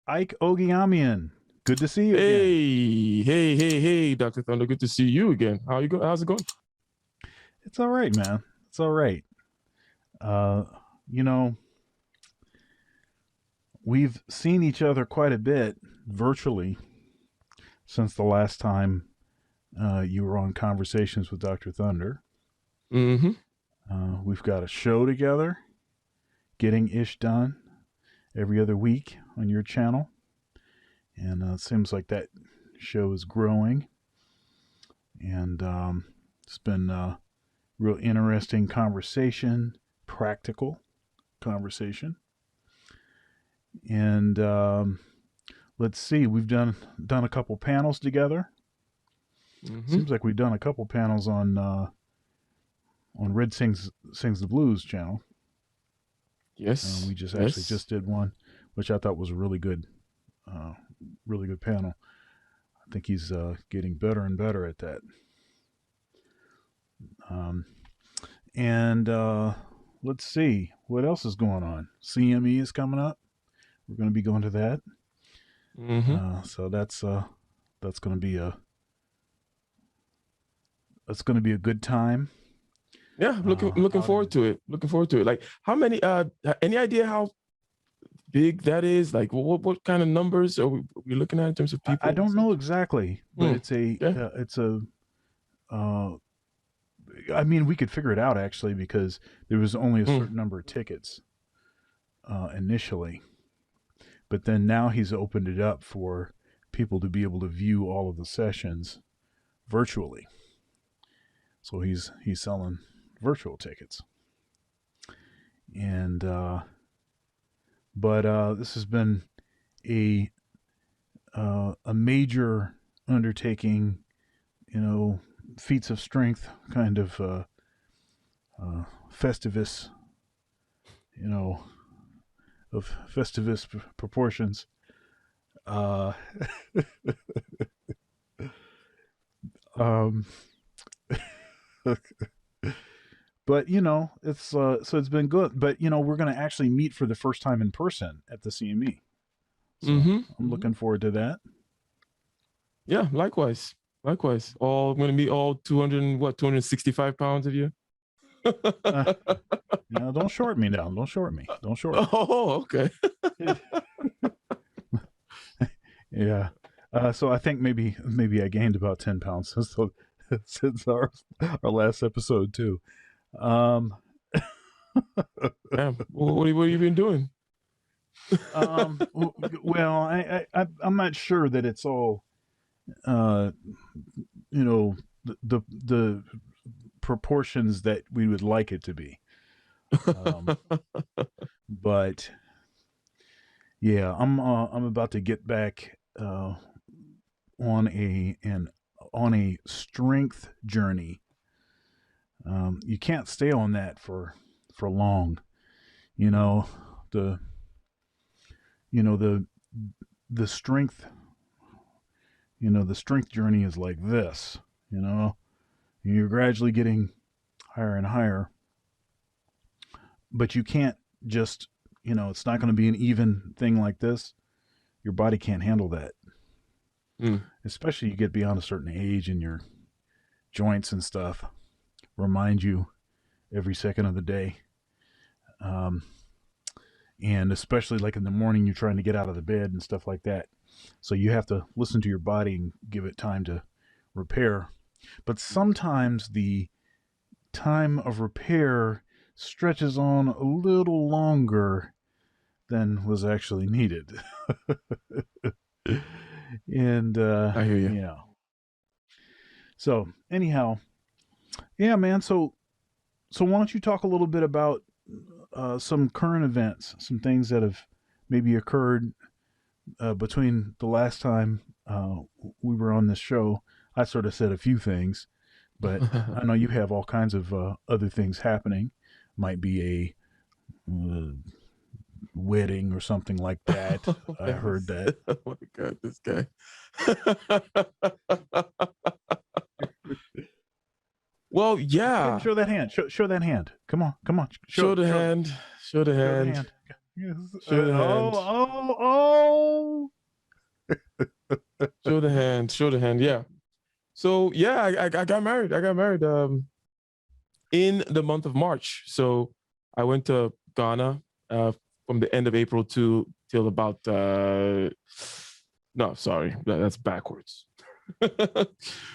Ike Ogiamian. Good to see you again. Hey, Dr. Thunder. Good to see you again. How's it going? It's all right, man. It's all right. You know, we've seen each other quite a bit virtually since the last time you were on Conversations with Dr. Thunder. Mm-hmm. We've got a show together, Getting Ish Done, every other week on your channel. And it seems like that show is growing. And it's been a real interesting conversation, practical conversation. And let's see, we've done a couple panels together. Mm-hmm. Seems like we've done a couple panels on Red Sings the Blues channel. Yes. We actually just did one, which I thought was a really good panel. I think he's getting better and better at that. And let's see what else is going on. CME is coming up. We're going to be going to that. Mm-hmm. So that's going to be a good time. Yeah, looking forward to it. Looking forward to it. Like, how many? Any idea how big that is? Like, what kind of numbers are we looking at in terms of people? I don't know exactly, but I mean, we could figure it out actually because there was only a certain number of tickets initially, but then now he's opened it up for people to be able to view all of the sessions virtually. So he's selling virtual tickets, and but this has been a major undertaking, feats of strength kind of Festivus, of Festivus proportions. But it's so it's been good. But we're going to actually meet for the first time in person at the CME. So I'm looking forward to that. Yeah, likewise. All going to be all 265 pounds of you. Don't short me now. Don't short me. Oh, okay. Yeah. So I think maybe I gained about 10 pounds since our last episode too. Yeah. What have you been doing? Well, I'm not sure that it's all the proportions that we would like it to be. But yeah, I'm about to get back on a strength journey. You can't stay on that for long. The strength, the strength journey is like this, you're gradually getting higher and higher, but you can't just, it's not going to be an even thing like this. Your body can't handle that. Especially you get beyond a certain age and your joints and stuff remind you every second of the day. And especially like in the morning, you're trying to get out of the bed and stuff like that. So you have to listen to your body and give it time to repair. But sometimes the time of repair stretches on a little longer than was actually needed. And I hear you. So anyhow, yeah, man. So why don't you talk a little bit about some current events, some things that have maybe occurred between the last time we were on this show. I sort of said a few things, but I know you have all kinds of other things happening. Might be a wedding or something like that. I heard that. Oh my God, this guy. Well, yeah. Show that hand. Show that hand. Come on. Show the hand. Show the hand. Yes. Show the hand. Oh. Show the hand. Show the hand. Yeah. So yeah, I got married. I got married in the month of March. So I went to Ghana from the end of April till about no, sorry, that's backwards.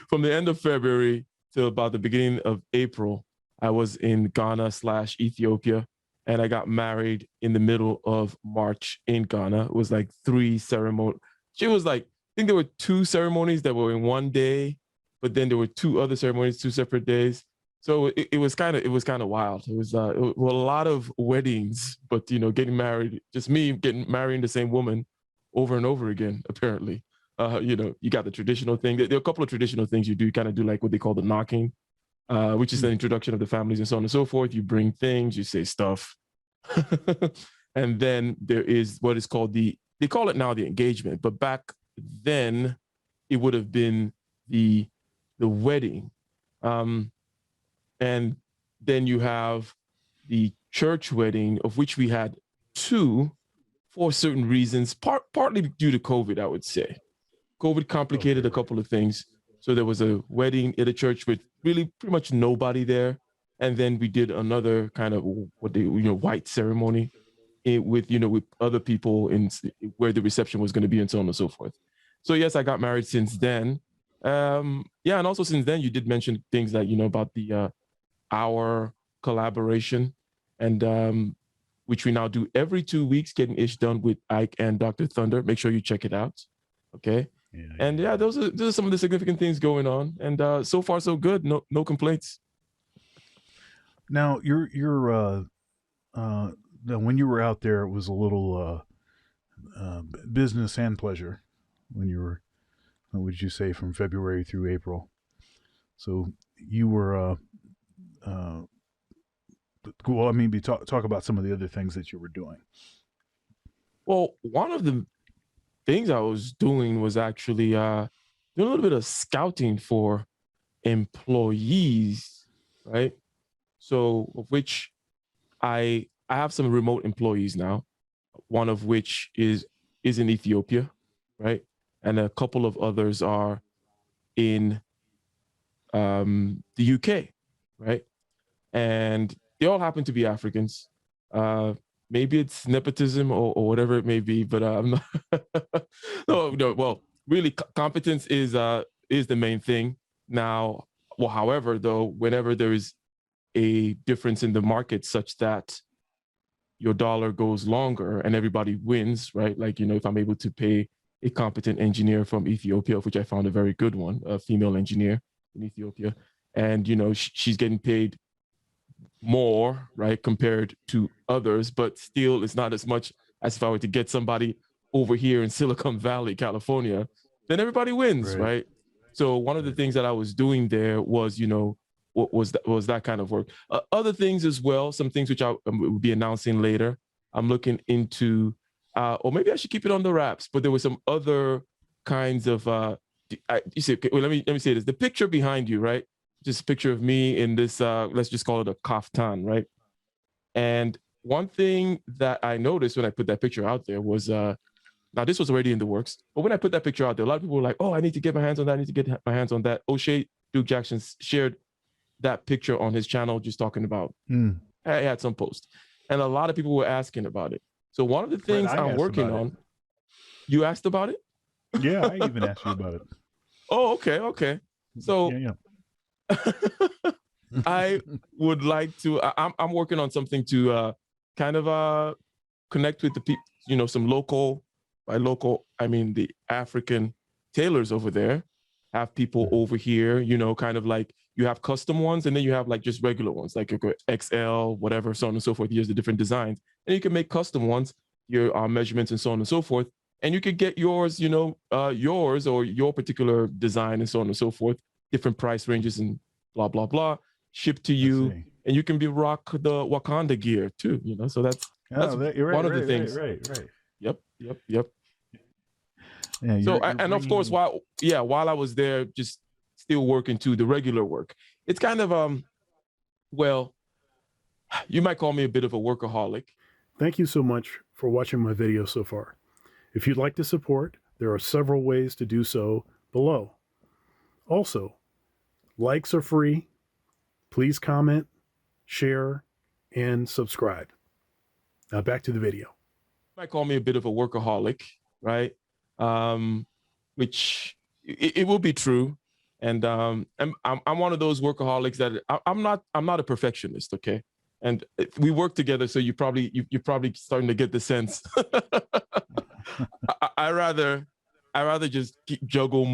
From the end of February till about the beginning of April, I was in Ghana/Ethiopia, and I got married in the middle of March in Ghana. It was like 3 ceremonies. She was like, I think there were 2 ceremonies that were in one day, but then there were 2 other ceremonies, 2 separate days. So it was kind of wild. It was a lot of weddings, but getting married, just me getting marrying the same woman over and over again, apparently. You got the traditional thing. There are a couple of traditional things you do. You kind of do like what they call the knocking, which is the introduction of the families and so on and so forth. You bring things, you say stuff. And then there is what is called they call it now the engagement, but back then it would have been the wedding. And then you have the church wedding, of which we had 2 for certain reasons, partly due to COVID, I would say. COVID complicated a couple of things. So there was a wedding at a church with really pretty much nobody there. And then we did another kind of white ceremony with other people where the reception was going to be and so on and so forth. So yes, I got married since then. And also since then, you did mention things like, about the our collaboration, and which we now do every 2 weeks, getting ish done with Ike and Dr. Thunder. Make sure you check it out. Okay. Those are some of the significant things going on, and so far so good. No complaints. Now when you were out there, it was a little business and pleasure when you were, what would you say, from February through April. So you were well, I mean, talk about some of the other things that you were doing. Well, one of the things I was doing was actually doing a little bit of scouting for employees, right? So, of which I have some remote employees now, one of which is in Ethiopia, right? And a couple of others are in the UK, right? And they all happen to be Africans. Maybe it's nepotism or whatever it may be, but I'm not. no. Well, really, competence is the main thing now. Well, however, though, whenever there is a difference in the market such that your dollar goes longer and everybody wins, right? Like, if I'm able to pay a competent engineer from Ethiopia, of which I found a very good one, a female engineer in Ethiopia, and she's getting paid more, right, compared to others, but still it's not as much as if I were to get somebody over here in Silicon Valley, California, then everybody wins, right? So one of the things that I was doing there was, was that kind of work. Other things as well, some things which I will be announcing later. I'm looking into, or maybe I should keep it on the wraps, but there were some other kinds of, you see, okay, well, let me say this. The picture behind you, right? Just a picture of me in this, let's just call it a kaftan, right? And one thing that I noticed when I put that picture out there was, now this was already in the works, but when I put that picture out there, a lot of people were like, oh, I need to get my hands on that. I need to get my hands on that. O'Shea Duke Jackson shared that picture on his channel, just talking about, I had some post, and a lot of people were asking about it. So one of the things I'm working on, you asked about it? Yeah, I even asked you about it. Oh, okay. So yeah. I would like to, I'm working on something to kind of connect with the people, some local, by local, I mean the African tailors over there, have people over here, kind of like, you have custom ones, and then you have like just regular ones, like XL, whatever, so on and so forth. Here's the different designs. And you can make custom ones, your measurements and so on and so forth. And you could get yours, yours or your particular design and so on and so forth, different price ranges and blah, blah, blah, shipped to you. And you can rock the Wakanda gear too, so that's one of the things. Right. Yep. Yeah, so, and of course, while I was there, just still working too, the regular work. It's kind of, well, you might call me a bit of a workaholic. Thank you so much for watching my video so far. If you'd like to support, there are several ways to do so below. Also, likes are free. Please comment, share, and subscribe. Now back to the video. You might call me a bit of a workaholic, right? Which it will be true. And I'm one of those workaholics that I'm not a perfectionist, okay? And we work together, so you're probably starting to get the sense. I rather just juggle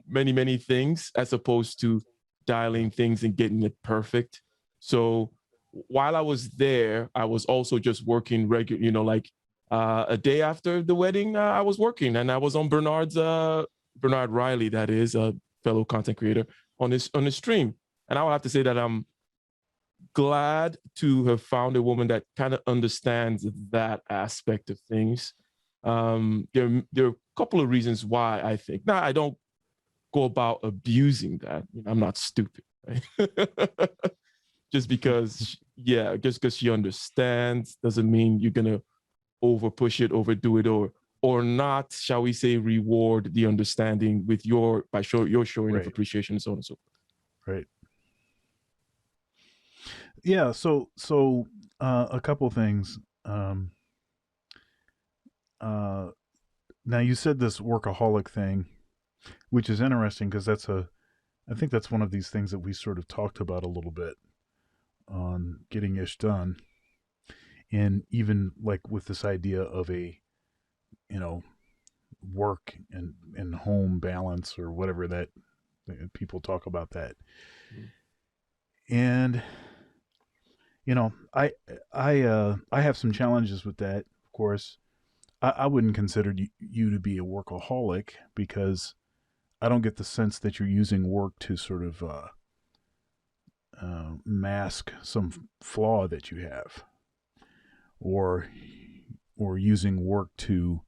many things as opposed to dialing things and getting it perfect. So while I was there, I was also just working regular, like a day after the wedding, I was working, and I was on Bernard Riley, that is a fellow content creator, on his stream. And I would have to say that I'm glad to have found a woman that kind of understands that aspect of things. There are a couple of reasons why I think. Now, I don't go about abusing that. I'm not stupid, right? Just because she understands doesn't mean you're gonna over push it, overdo it, or not, shall we say, reward the understanding with your showing of appreciation and so on and so forth. Right. Yeah. So a couple things. Now you said this workaholic thing, which is interesting because I think that's one of these things that we sort of talked about a little bit on getting ish done. And even like with this idea of a, work and home balance or whatever that people talk about that. And, I have some challenges with that, of course. I wouldn't consider you to be a workaholic because I don't get the sense that you're using work to sort of mask some flaw that you have, or using work to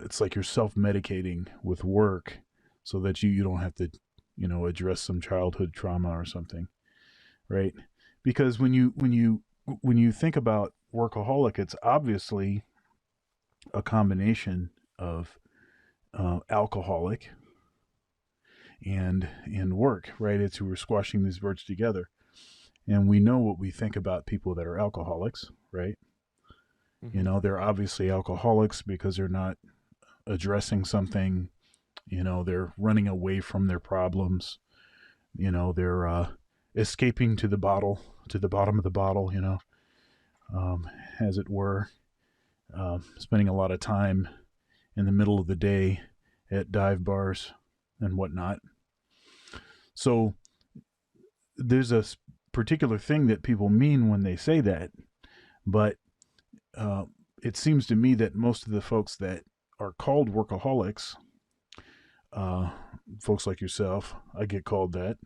it's like you're self-medicating with work so that you don't have to address some childhood trauma or something, right? Because when you think about workaholic, it's obviously a combination of alcoholic and work, right? We're squashing these words together. And we know what we think about people that are alcoholics, right? Mm-hmm. They're obviously alcoholics because they're not addressing something. They're running away from their problems. They're escaping to the bottom of the bottle, as it were. Spending a lot of time in the middle of the day at dive bars and whatnot. So there's a particular thing that people mean when they say that, but it seems to me that most of the folks that are called workaholics, folks like yourself, I get called that,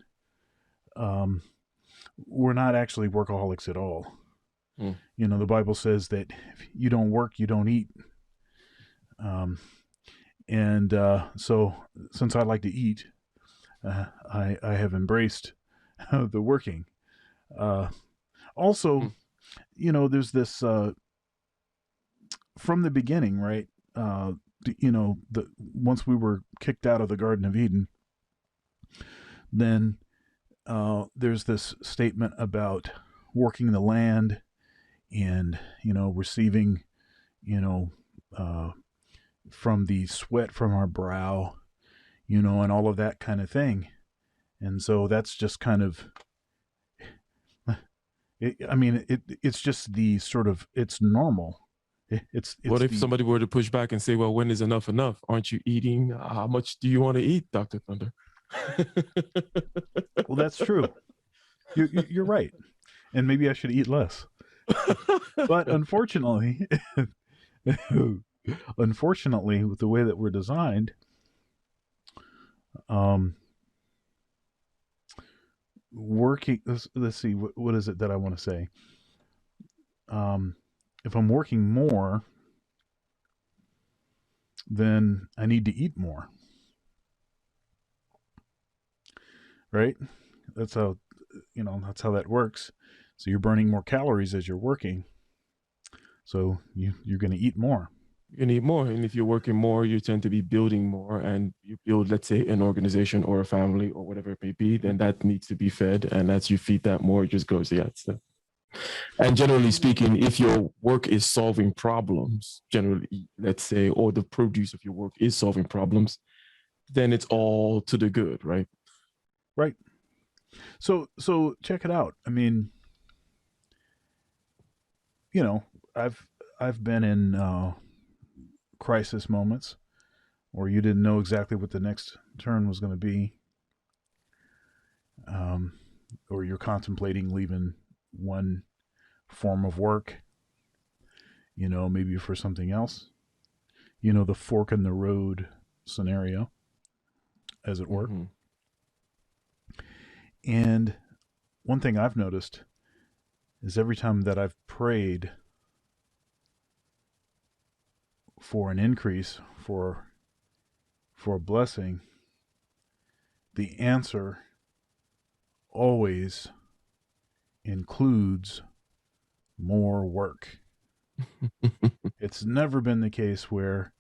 we're not actually workaholics at all. The Bible says that if you don't work, you don't eat. So since I like to eat, I have embraced the working. Also, there's this from the beginning, right? Once we were kicked out of the Garden of Eden, then there's this statement about working the land and receiving from the sweat from our brow, and all of that kind of thing. And so that's just kind of, it's just the sort of, it's normal. It's what if somebody were to push back and say, well, when is enough enough? Aren't you eating? How much do you want to eat, Dr. Thunder? Well, that's true. You're right. And maybe I should eat less. But unfortunately, with the way that we're designed, working, let's see, what is it that I want to say? If I'm working more, then I need to eat more. Right? That's how that works. So you're burning more calories as you're working. So you're going to eat more. You need more. And if you're working more, you tend to be building more, and you build, let's say, an organization or a family or whatever it may be, then that needs to be fed. And as you feed that more, it just goes, yeah. And generally speaking, if your work is solving problems, generally, let's say, or the produce of your work is solving problems, then it's all to the good, right? Right. So check it out. I mean, I've been in crisis moments where you didn't know exactly what the next turn was going to be, or you're contemplating leaving one form of work, maybe for something else. The fork in the road scenario, as it were. Mm-hmm. And one thing I've noticed is every time that I've prayed for an increase, for a blessing, the answer always includes more work. It's never been the case where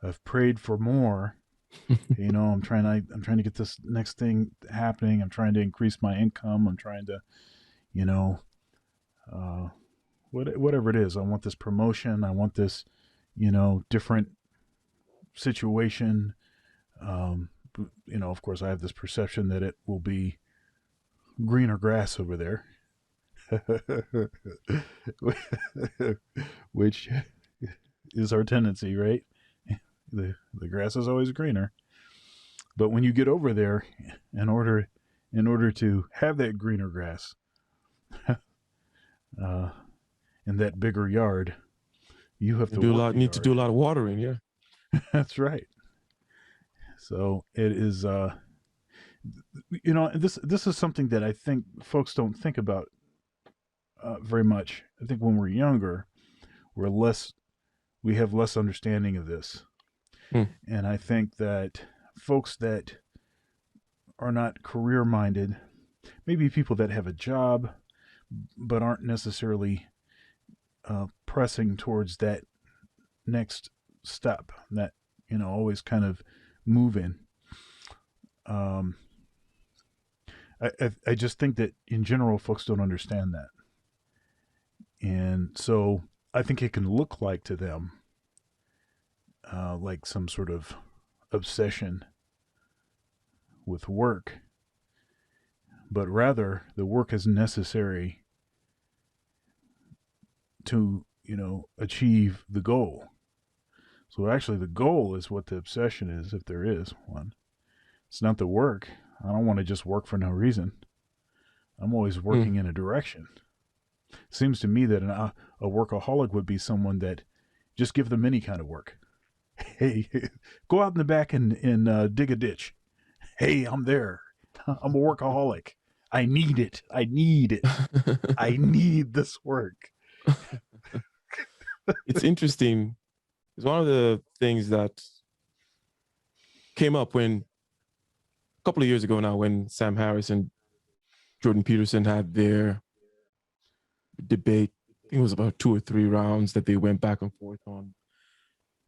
I've prayed for more. I'm trying to get this next thing happening. I'm trying to increase my income. I'm trying to, whatever it is. I want this promotion. I want this, different situation. Of course, I have this perception that it will be greener grass over there, which is our tendency, right? The grass is always greener. But when you get over there, in order to have that greener grass, in that bigger yard, you have to need to do a lot of watering. Yeah, that's right. So it is, this is something that I think folks don't think about very much. I think when we're younger, we have less understanding of this. And I think that folks that are not career minded, maybe people that have a job, but aren't necessarily pressing towards that next step, that, always kind of moving. I just think that in general, folks don't understand that. And so I think it can look like to them like some sort of obsession with work, but rather the work is necessary to, achieve the goal. So actually the goal is what the obsession is, if there is one. It's not the work. I don't want to just work for no reason. I'm always working in a direction. Seems to me that a workaholic would be someone that just give them any kind of work. Hey, go out in the back and dig a ditch. Hey, I'm there. I'm a workaholic. I need it. I need this work. It's interesting. It's one of the things that came up when a couple of years ago now, when Sam Harris and Jordan Peterson had their debate. I think it was about 2 or 3 rounds that they went back and forth on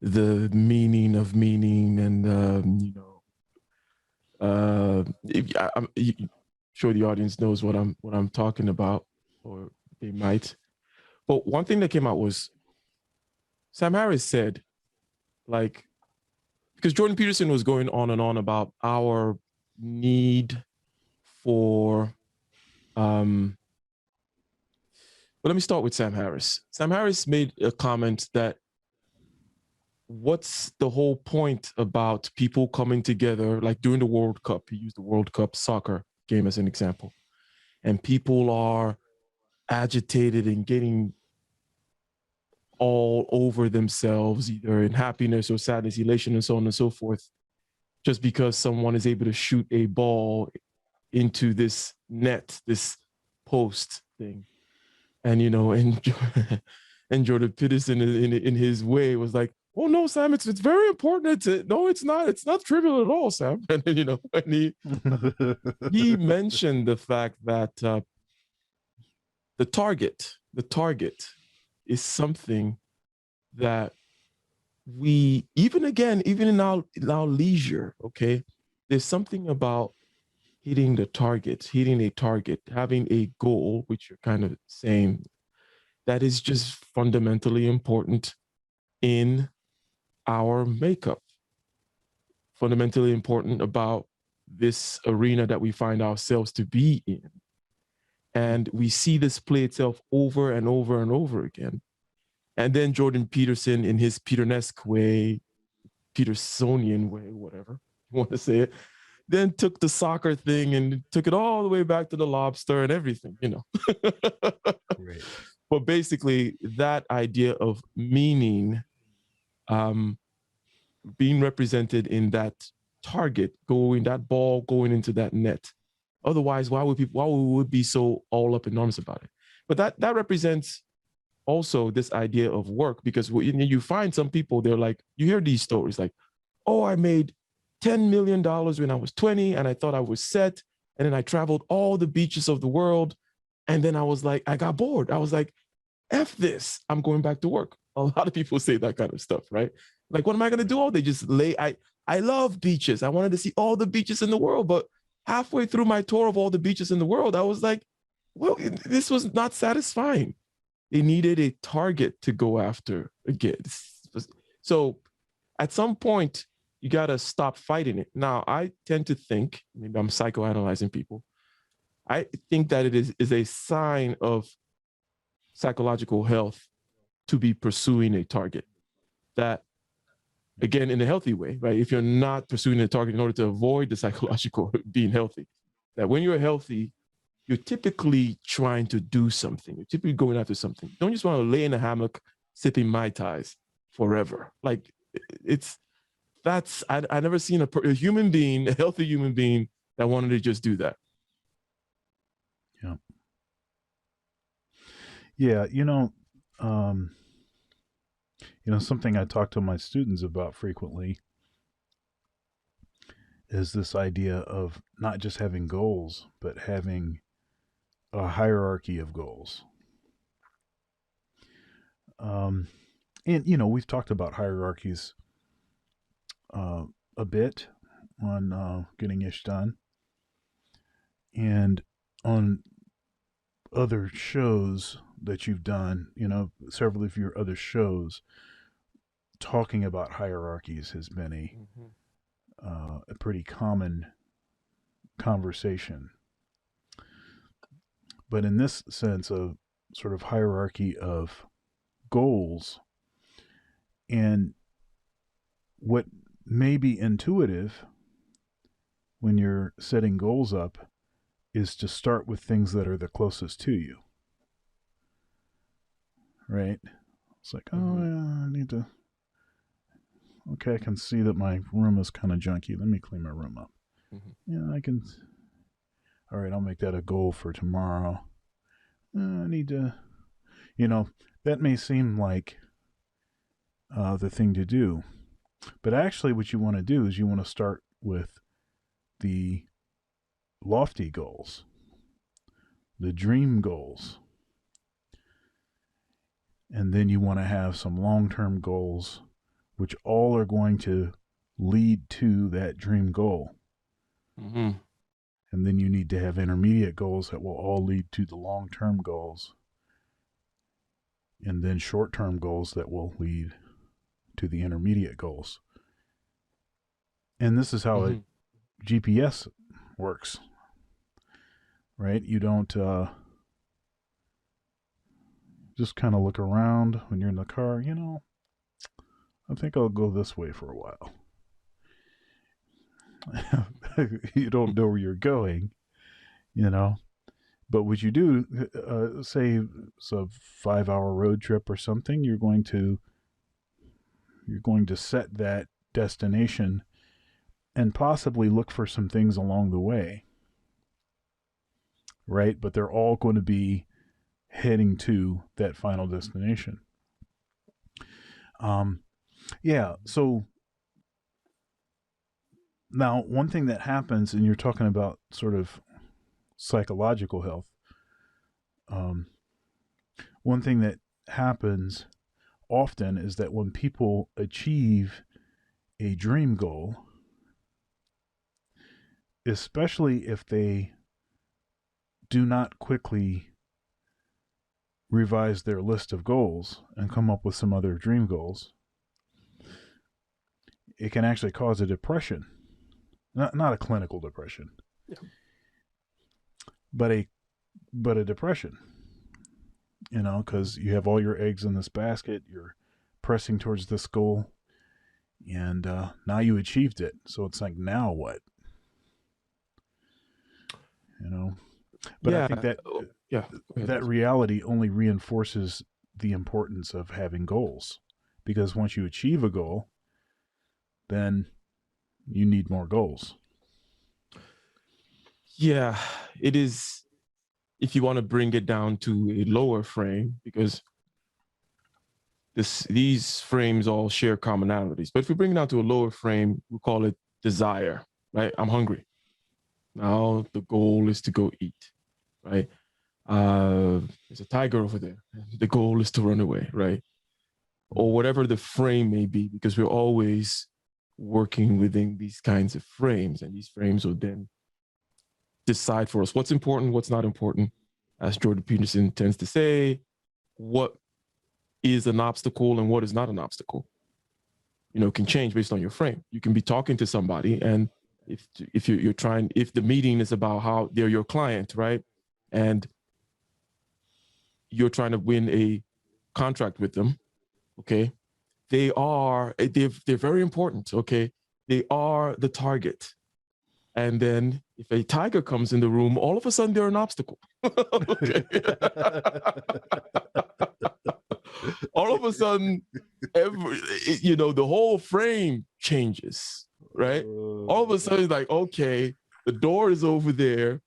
the meaning of meaning, and I'm sure the audience knows what I'm talking about, or they might. But one thing that came out was Sam Harris said, like, because Jordan Peterson was going on and on about our need for but let me start with Sam Harris. Sam Harris made a comment that what's the whole point about people coming together, like during the World Cup? He used the World Cup soccer game as an example. And people are agitated and getting all over themselves, either in happiness or sadness, elation, and so on and so forth, just because someone is able to shoot a ball into this net, this post thing. And, and Jordan Peterson in his way was like, oh no, Sam, it's very important. No, it's not. It's not trivial at all, Sam. And and he mentioned the fact that the target is something that we, even in our leisure, okay, there's something about hitting a target, having a goal, which you're kind of saying, that is just fundamentally important in our makeup, fundamentally important about this arena that we find ourselves to be in. And we see this play itself over and over and over again. And then Jordan Peterson, in his Peternesque way, Petersonian way, whatever you want to say it, then took the soccer thing and took it all the way back to the lobster and everything, you know. Right. But basically, that idea of meaning being represented in that target, that ball going into that net. Otherwise, why would we be so all up in arms about it? But that represents also this idea of work, because you find some people, they're like, you hear these stories like, oh, I made $10 million when I was 20 and I thought I was set. And then I traveled all the beaches of the world. And then I was like, I got bored. I was like, F this, I'm going back to work. A lot of people say that kind of stuff, right? Like, what am I going to do all day? Just lay. I love beaches. I wanted to see all the beaches in the world. But halfway through my tour of all the beaches in the world, I was like, well, this was not satisfying. They needed a target to go after again. So at some point, you got to stop fighting it. Now, I tend to think, maybe I'm psychoanalyzing people, I think that it is a sign of psychological health to be pursuing a target. That, again, in a healthy way, right? If you're not pursuing a target in order to avoid the psychological being healthy, that when you're healthy, you're typically trying to do something. You're typically going after something. You don't just want to lay in a hammock sipping Mai Tais forever. Like, I never seen a human being, a healthy human being, that wanted to just do that. Yeah. Yeah, something I talk to my students about frequently is this idea of not just having goals, but having a hierarchy of goals. And, we've talked about hierarchies a bit on Getting Ish Done. And on other shows that you've done, several of your other shows, talking about hierarchies has been a pretty common conversation. But in this sense of sort of hierarchy of goals, and what may be intuitive when you're setting goals up is to start with things that are the closest to you. Right? It's like, oh, yeah, I need to. Okay, I can see that my room is kind of junky. Let me clean my room up. Yeah, I can. All right, I'll make that a goal for tomorrow. I need to. That may seem like the thing to do. But actually, what you want to do is you want to start with the lofty goals, the dream goals. And then you want to have some long-term goals, which all are going to lead to that dream goal. Mm-hmm. And then you need to have intermediate goals that will all lead to the long-term goals. And then short-term goals that will lead to the intermediate goals. And this is how a GPS works, right? You don't just kind of look around when you're in the car. I think I'll go this way for a while. You don't know where you're going, But what you do, say it's a 5-hour road trip or something, you're going to set that destination and possibly look for some things along the way, right? But they're all going to be heading to that final destination. Yeah, so now one thing that happens, and you're talking about sort of psychological health, one thing that happens often is that when people achieve a dream goal, especially if they do not quickly revise their list of goals and come up with some other dream goals, it can actually cause a depression. Not a clinical depression, Yeah. but a depression. You know, because you have all your eggs in this basket, you're pressing towards this goal, and now you achieved it. So it's like, now what? You know, but I think that that reality only reinforces the importance of having goals, because once you achieve a goal, then you need more goals. Yeah, it is. If you want to bring it down to a lower frame, because these frames all share commonalities. But if we bring it down to a lower frame, we call it desire, right? I'm hungry. Now the goal is to go eat, right? There's a tiger over there. The goal is to run away, right? Or whatever the frame may be, because we're always working within these kinds of frames, and these frames will then decide for us what's important, what's not important. As Jordan Peterson tends to say, what is an obstacle and what is not an obstacle, you know, can change based on your frame. You can be talking to somebody, and if you're trying, if the meeting is about how they're your client, right, and you're trying to win a contract with them, okay, they're very important, okay, they are the target. And then if a tiger comes in the room, all of a sudden they're an obstacle. All of a sudden, the whole frame changes, right? All of a sudden, it's like, okay, the door is over there.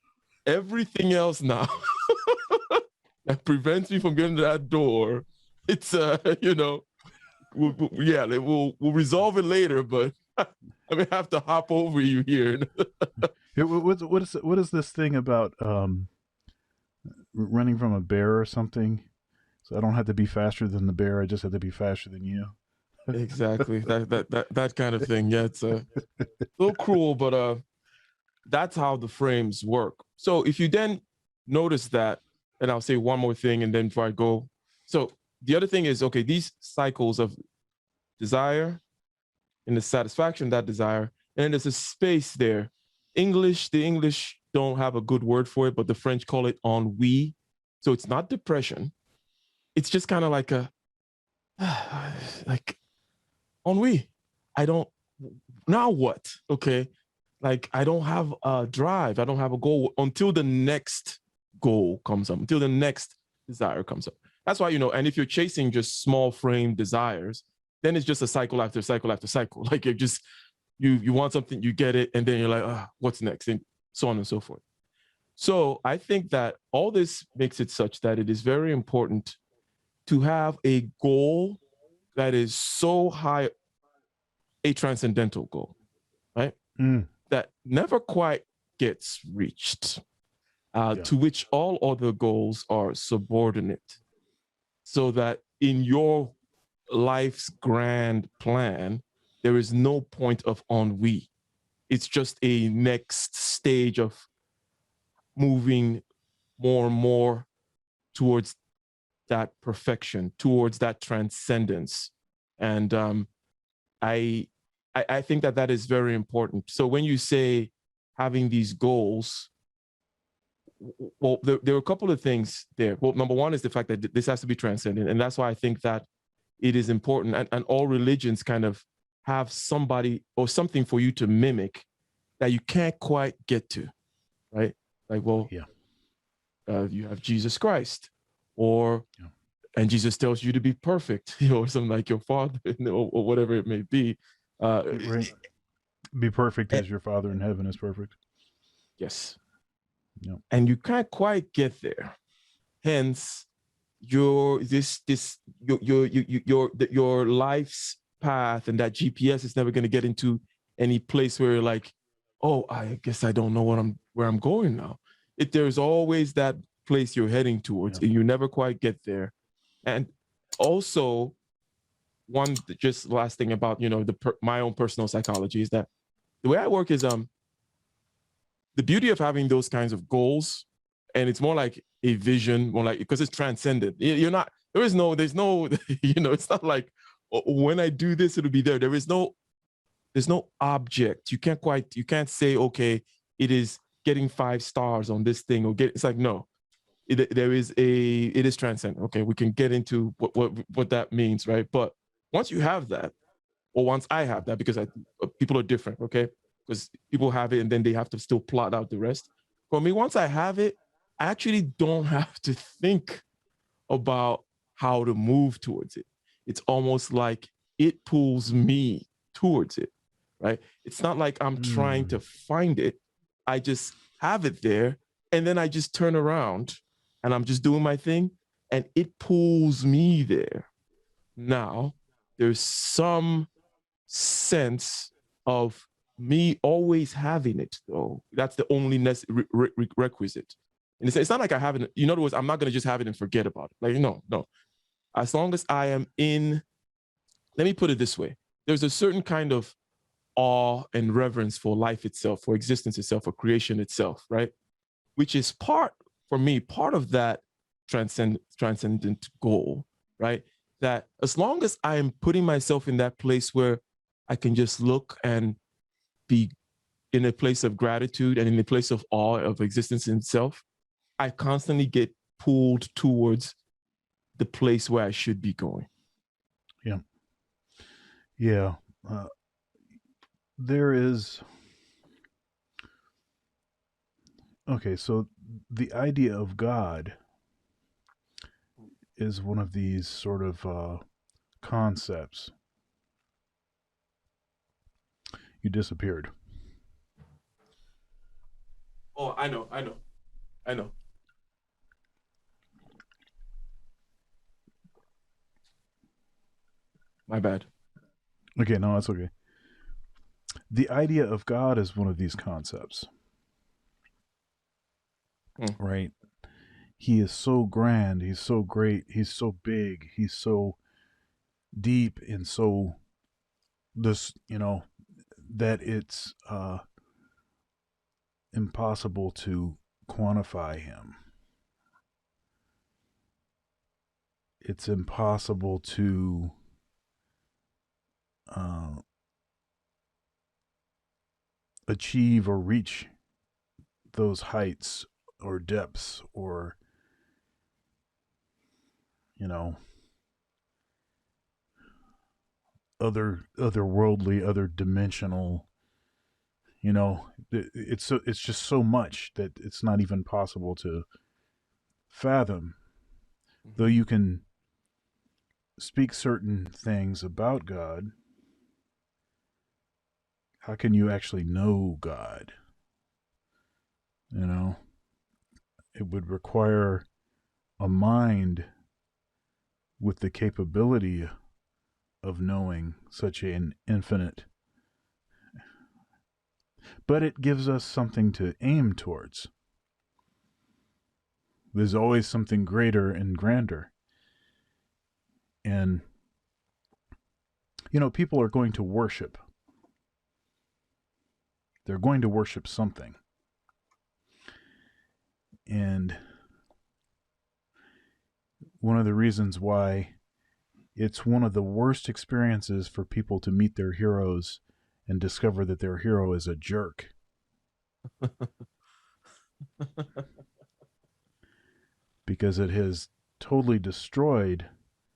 Everything else now that prevents me from getting to that door, it's, we'll resolve it later, but I may have to hop over you here. What is this thing about running from a bear or something? So I don't have to be faster than the bear. I just have to be faster than you. Exactly. That kind of thing. Yeah, it's a little cruel, but that's how the frames work. So if you then notice that, and I'll say one more thing, and then before I go. So the other thing is, okay, these cycles of desire and the satisfaction of that desire, and then there's a space there. The English don't have a good word for it, but the French call it ennui. So it's not depression. It's just kind of like like ennui. Now what? Okay. Like, I don't have a drive. I don't have a goal until the next goal comes up, until the next desire comes up. That's why, and if you're chasing just small frame desires, then it's just a cycle after cycle after cycle. Like, you want something, you get it, and then you're like, what's next? And so on and so forth. So I think that all this makes it such that it is very important to have a goal that is so high, a transcendental goal, right? That never quite gets reached, to which all other goals are subordinate, so that in your life's grand plan, there is no point of ennui. It's just a next stage of moving more and more towards that perfection, towards that transcendence. And I think that is very important. So when you say having these goals, well, there are a couple of things there. Well, number one is the fact that this has to be transcendent. And that's why I think that it is important. And all religions kind of have somebody or something for you to mimic that you can't quite get to, right? Like, well, you have Jesus Christ, and Jesus tells you to be perfect, or something like your father, or whatever it may be. Right. Be perfect as your Father in heaven is perfect. Yes. Yep. And you can't quite get there. Hence, your life's path and that GPS is never going to get into any place where you're like, oh, I guess I don't know where I'm going now. There's always that place you're heading towards, and you never quite get there. And also, just last thing about, my own personal psychology is that the way I work is the beauty of having those kinds of goals, and it's more like a vision, more like, because it's transcendent. There's no, it's not like, oh, when I do this, it'll be there. There's no object. You can't say, okay, it is getting 5 stars on this thing, it's like, no, it is transcendent. Okay, we can get into what that means, right? But once you have that, or once I have that, because people are different, okay? Because people have it and then they have to still plot out the rest. For me, once I have it, I actually don't have to think about how to move towards it. It's almost like it pulls me towards it, right? It's not like I'm trying to find it. I just have it there, and then I just turn around and I'm just doing my thing, and it pulls me there. Now, there's some sense of me always having it, though. That's the only requisite. And it's not like I haven't, in other words, I'm not going to just have it and forget about it. Like, no. As long as I am let me put it this way. There's a certain kind of awe and reverence for life itself, for existence itself, for creation itself, right? Which is part of that transcendent goal, right? That as long as I am putting myself in that place where I can just look and be in a place of gratitude and in a place of awe of existence in itself, I constantly get pulled towards the place where I should be going. Yeah. Yeah. There is. Okay, so the idea of God is one of these sort of concepts. You disappeared. Oh, I know. My bad. Okay, no, that's okay. The idea of God is one of these concepts. Right? He is so grand, he's so great, he's so big, he's so deep, and so that it's impossible to quantify him. It's impossible to achieve or reach those heights or depths, or otherworldly, other dimensional. It's just so much that it's not even possible to fathom. Though you can speak certain things about God, how can you actually know God? It would require a mind with the capability of knowing such an infinite. But it gives us something to aim towards. There's always something greater and grander. And, people are going to worship. They're going to worship something. And one of the reasons why it's one of the worst experiences for people to meet their heroes and discover that their hero is a jerk. Because it has totally destroyed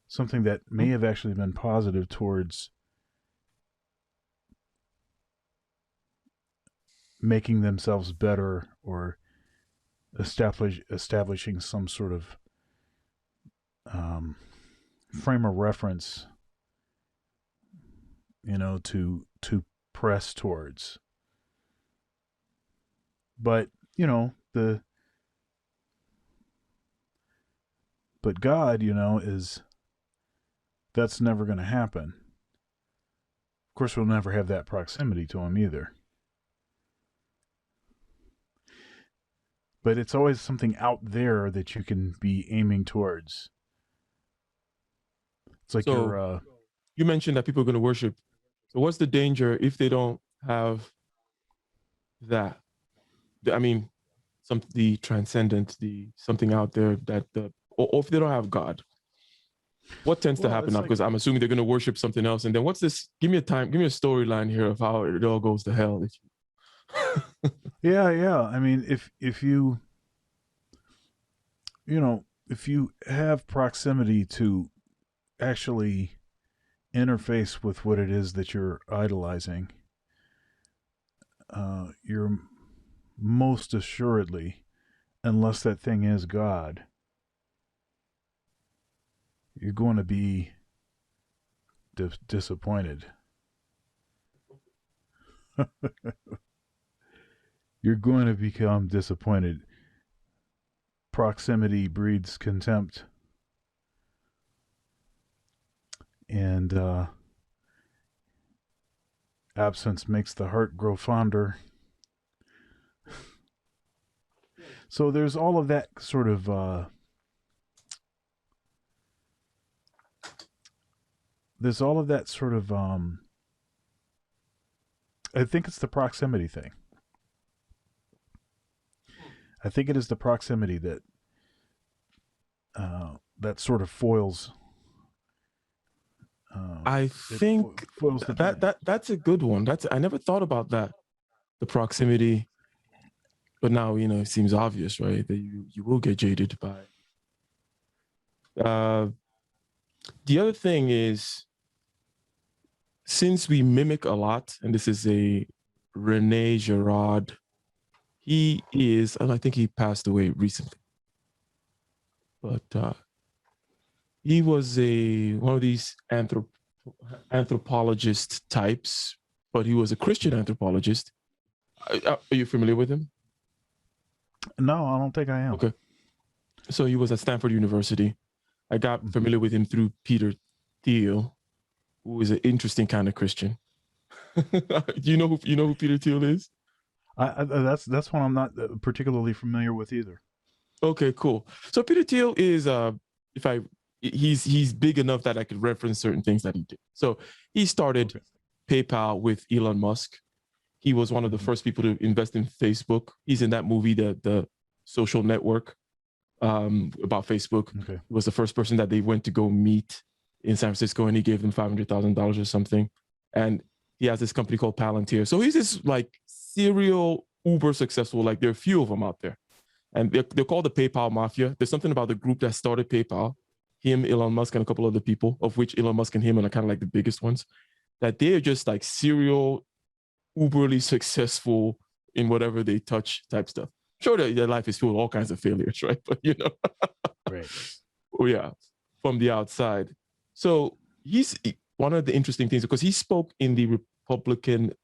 something that may have actually been positive towards making themselves better, or establishing some sort of frame of reference, to press towards. But but God, that's never going to happen. Of course, we'll never have that proximity to him either. But it's always something out there that you can be aiming towards. It's like So you mentioned that people are going to worship. So what's the danger if they don't have that? I mean, the transcendent, the something out there that or if they don't have God, what tends to happen now? Because I'm assuming they're going to worship something else. And then what's this? Give me a storyline here of how it all goes to hell. Yeah. I mean, if you if you have proximity to actually interface with what it is that you're idolizing, you're most assuredly, unless that thing is God, you're going to be disappointed. You're going to become disappointed. Proximity breeds contempt. And absence makes the heart grow fonder. So there's all of that sort of I think it's the proximity thing. I think it is the proximity that that sort of foils. I think foils that's a good one. I never thought about that, the proximity. But now, it seems obvious, right? That you will get jaded by it. The other thing is, since we mimic a lot, and this is a Rene Girard, and I think he passed away recently, but he was one of these anthropologist types, but he was a Christian anthropologist. Are you familiar with him? No, I don't think I am. Okay. So he was at Stanford University. I got familiar with him through Peter Thiel, who is an interesting kind of Christian. you know who Peter Thiel is? That's one I'm not particularly familiar with either. Okay, cool. So Peter Thiel is he's big enough that I could reference certain things that he did. So he started PayPal with Elon Musk. He was one of the first people to invest in Facebook. He's in that movie, the Social Network, about Facebook. Okay. He was the first person that they went to go meet in San Francisco, and he gave them $500,000 or something. And he has this company called Palantir. So he's this like serial uber successful. Like there are a few of them out there, and they're called the PayPal Mafia. There's something about the group that started PayPal, him, Elon Musk, and a couple other people, of which Elon Musk and him are kind of like the biggest ones, that they're just like serial uberly successful in whatever they touch type stuff. Sure, their life is full of all kinds of failures, right? But right. Oh yeah, from the outside. So he's one of the interesting things, because he spoke in the Republican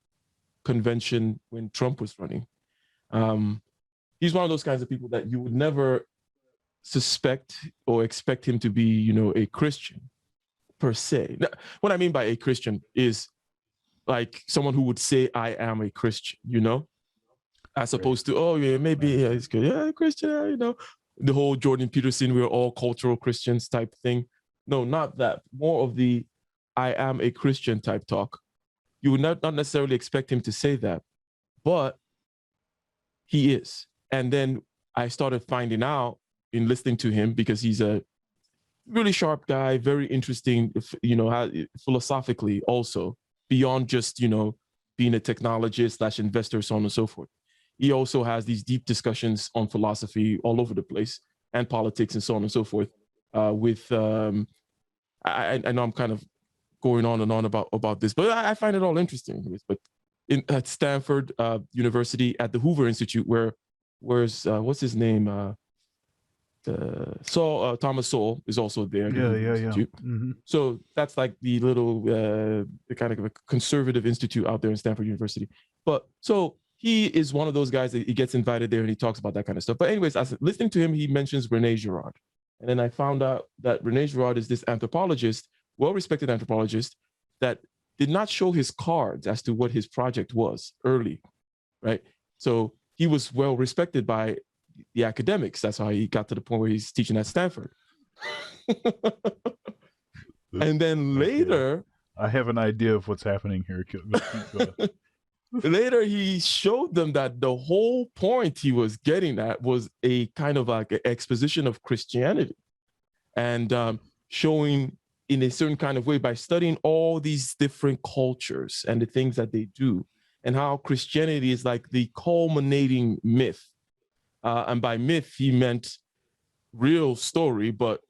convention when Trump was running. He's one of those kinds of people that you would never suspect or expect him to be, a Christian per se. Now, what I mean by a Christian is like someone who would say, I am a Christian, as opposed to, oh yeah, maybe it's good. Yeah, Christian, the whole Jordan Peterson, we're all cultural Christians type thing. No, not that. More of the I am a Christian type talk. You would not necessarily expect him to say that, but he is. And then I started finding out in listening to him, because he's a really sharp guy, very interesting, philosophically also, beyond just, being a technologist / investor, so on and so forth. He also has these deep discussions on philosophy all over the place, and politics and so on and so forth. I know I'm kind of going on and on about this, but I find it all interesting. But at Stanford University, at the Hoover Institute, where's what's his name? Thomas Sowell is also there. Yeah. Mm-hmm. So that's like the little the kind of a conservative institute out there in Stanford University. But so he is one of those guys that he gets invited there and he talks about that kind of stuff. But anyways, I was listening to him, he mentions Rene Girard. And then I found out that Rene Girard is this anthropologist, well-respected anthropologist, that did not show his cards as to what his project was early, right? So he was well-respected by the academics. That's how he got to the point where he's teaching at Stanford. And then later, I have an idea of what's happening here. later he showed them that the whole point he was getting at was a kind of like an exposition of Christianity, and showing in a certain kind of way by studying all these different cultures and the things that they do, and how Christianity is like the culminating myth. And by myth, he meant real story, but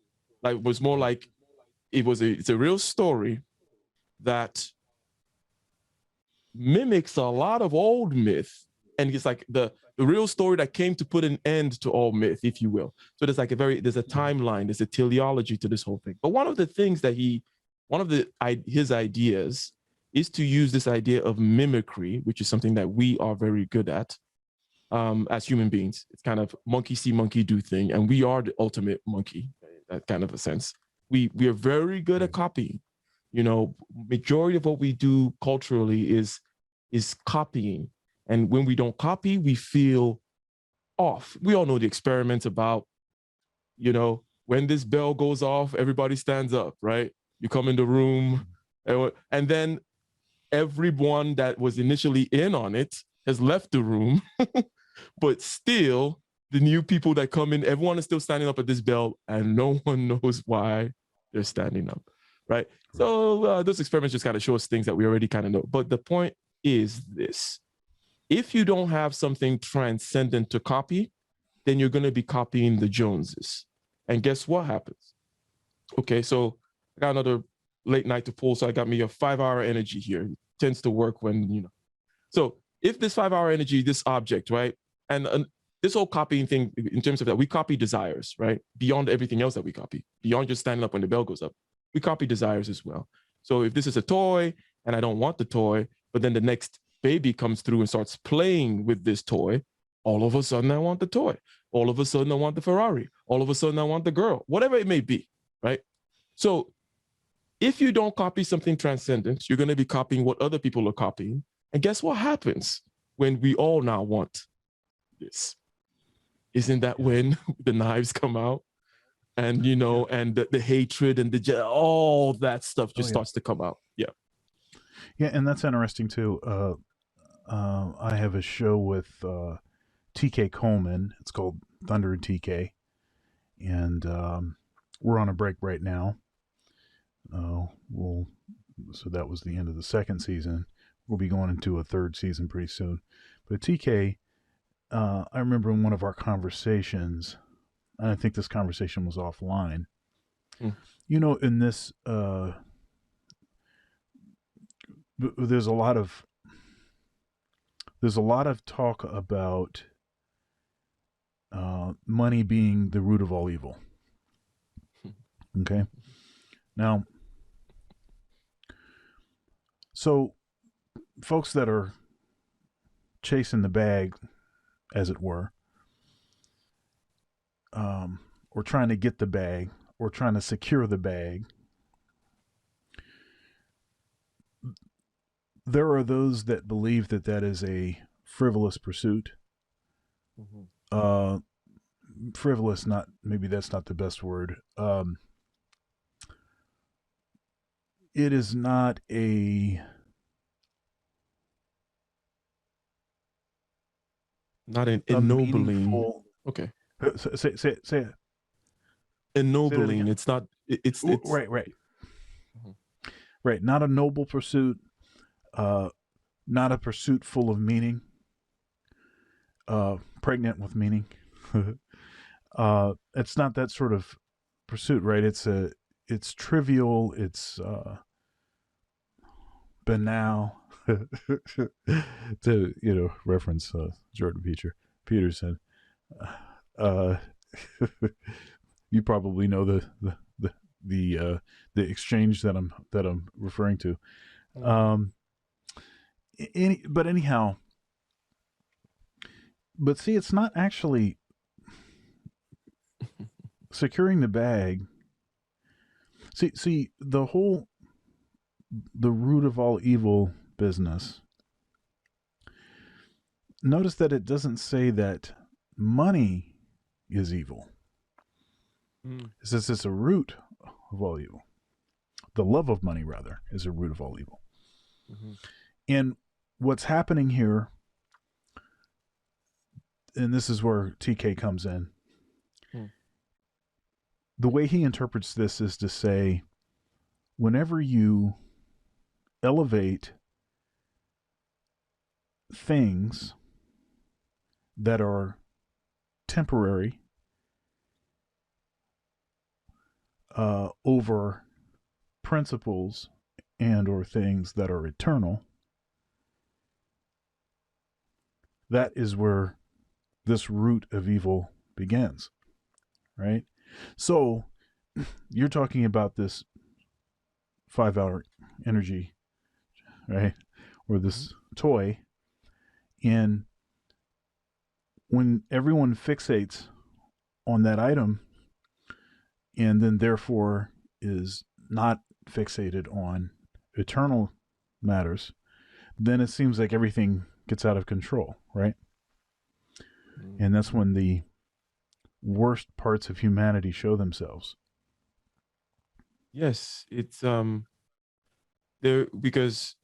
like was more like it's a real story that mimics a lot of old myth, and it's like the real story that came to put an end to all myth, if you will. So there's like there's a timeline, there's a teleology to this whole thing. But one of the things that his ideas is to use this idea of mimicry, which is something that we are very good at as human beings. It's kind of monkey see, monkey do thing, and we are the ultimate monkey, that kind of a sense. We are very good at copying. You know, majority of what we do culturally is copying. And when we don't copy, we feel off. We all know the experiments about, you know, when this bell goes off, everybody stands up, right? You come in the room, and then everyone that was initially in on it has left the room, but still the new people that come in, everyone is still standing up at this bell, and no one knows why they're standing up, right? So those experiments just kind of show us things that we already kind of know. But the point is this: if you don't have something transcendent to copy, then you're going to be copying the Joneses. And guess what happens? Okay, so I got another late night to pull, so I got me a 5-hour energy here. It tends to work when, you know. So if this 5-hour energy, this object, right, and this whole copying thing, in terms of that, we copy desires, right? Beyond everything else that we copy, beyond just standing up when the bell goes up, we copy desires as well. So if this is a toy and I don't want the toy, but then the next baby comes through and starts playing with this toy, all of a sudden I want the toy. All of a sudden I want the Ferrari. All of a sudden I want the girl, whatever it may be, right? So if you don't copy something transcendent, you're going to be copying what other people are copying. And guess what happens when we all now want this? Isn't that when the knives come out? And, you know, and the hatred and all that stuff just starts to come out. Yeah. Yeah, and that's interesting too. I have a show with TK Coleman. It's called Thunder and TK, and we're on a break right now. So that was the end of the second season. We'll be going into a third season pretty soon. But TK, I remember in one of our conversations, and I think this conversation was offline. You know, in this, there's a lot of talk about money being the root of all evil. Okay. Now, so folks that are chasing the bag, as it were, or trying to get the bag, or trying to secure the bag, there are those that believe that that is a frivolous pursuit. Frivolous, maybe that's not the best word. It is not an ennobling. Okay. Say it. Ennobling. It's not. It's right. Right. Not a noble pursuit. Not a pursuit full of meaning. Pregnant with meaning. It's not that sort of pursuit, right? It's trivial. It's banal. To reference Jordan Peterson. You probably know the exchange that I'm referring to. But see, it's not actually securing the bag. See the root of all evil business. Notice that it doesn't say that money is evil. It says it's a root of all evil. the love of money rather is a root of all evil. Mm-hmm. And what's happening here, and this is where TK comes in, the way he interprets this is to say, whenever you elevate things that are temporary over principles and or things that are eternal, that is where this root of evil begins, right? So you're talking about this 5-hour energy, right? Or this toy. And when everyone fixates on that item and then therefore is not fixated on eternal matters, then it seems like everything gets out of control, right? And that's when the worst parts of humanity show themselves. Yes, it's there, because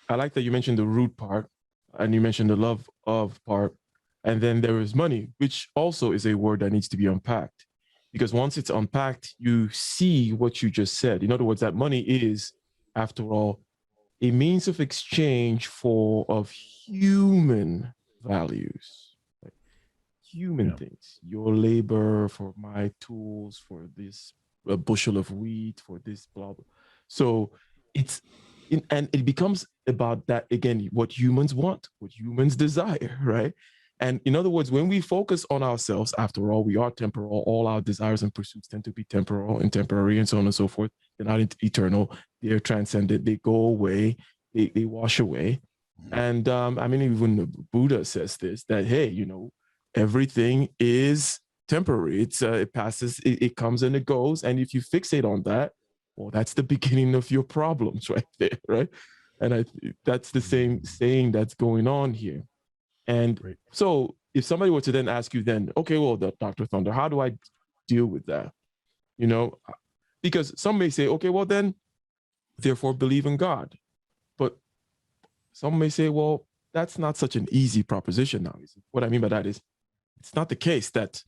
I like that you mentioned the root part and you mentioned the love of part, and then there is money, which also is a word that needs to be unpacked, because once it's unpacked, you see what you just said. In other words, that money is, after all, a means of exchange of human values, like human things. Your labor for my tools, for this a bushel of wheat, for this blah blah. So it's and it becomes about that again, what humans want, what humans desire, right? And in other words, when we focus on ourselves, after all, we are temporal. All our desires and pursuits tend to be temporal and temporary and so on and so forth. They're not eternal. They're transcendent. They go away. They wash away. And I mean, even the Buddha says this, that, hey, everything is temporary. It passes, it comes and it goes. And if you fixate on that, well, that's the beginning of your problems right there, right? And that's the same saying that's going on here. And so if somebody were to then ask you then, okay, well, Dr. Thunder, how do I deal with that? Because some may say, okay, well, then, therefore, believe in God. But some may say, well, that's not such an easy proposition now. What I mean by that is, it's not the case that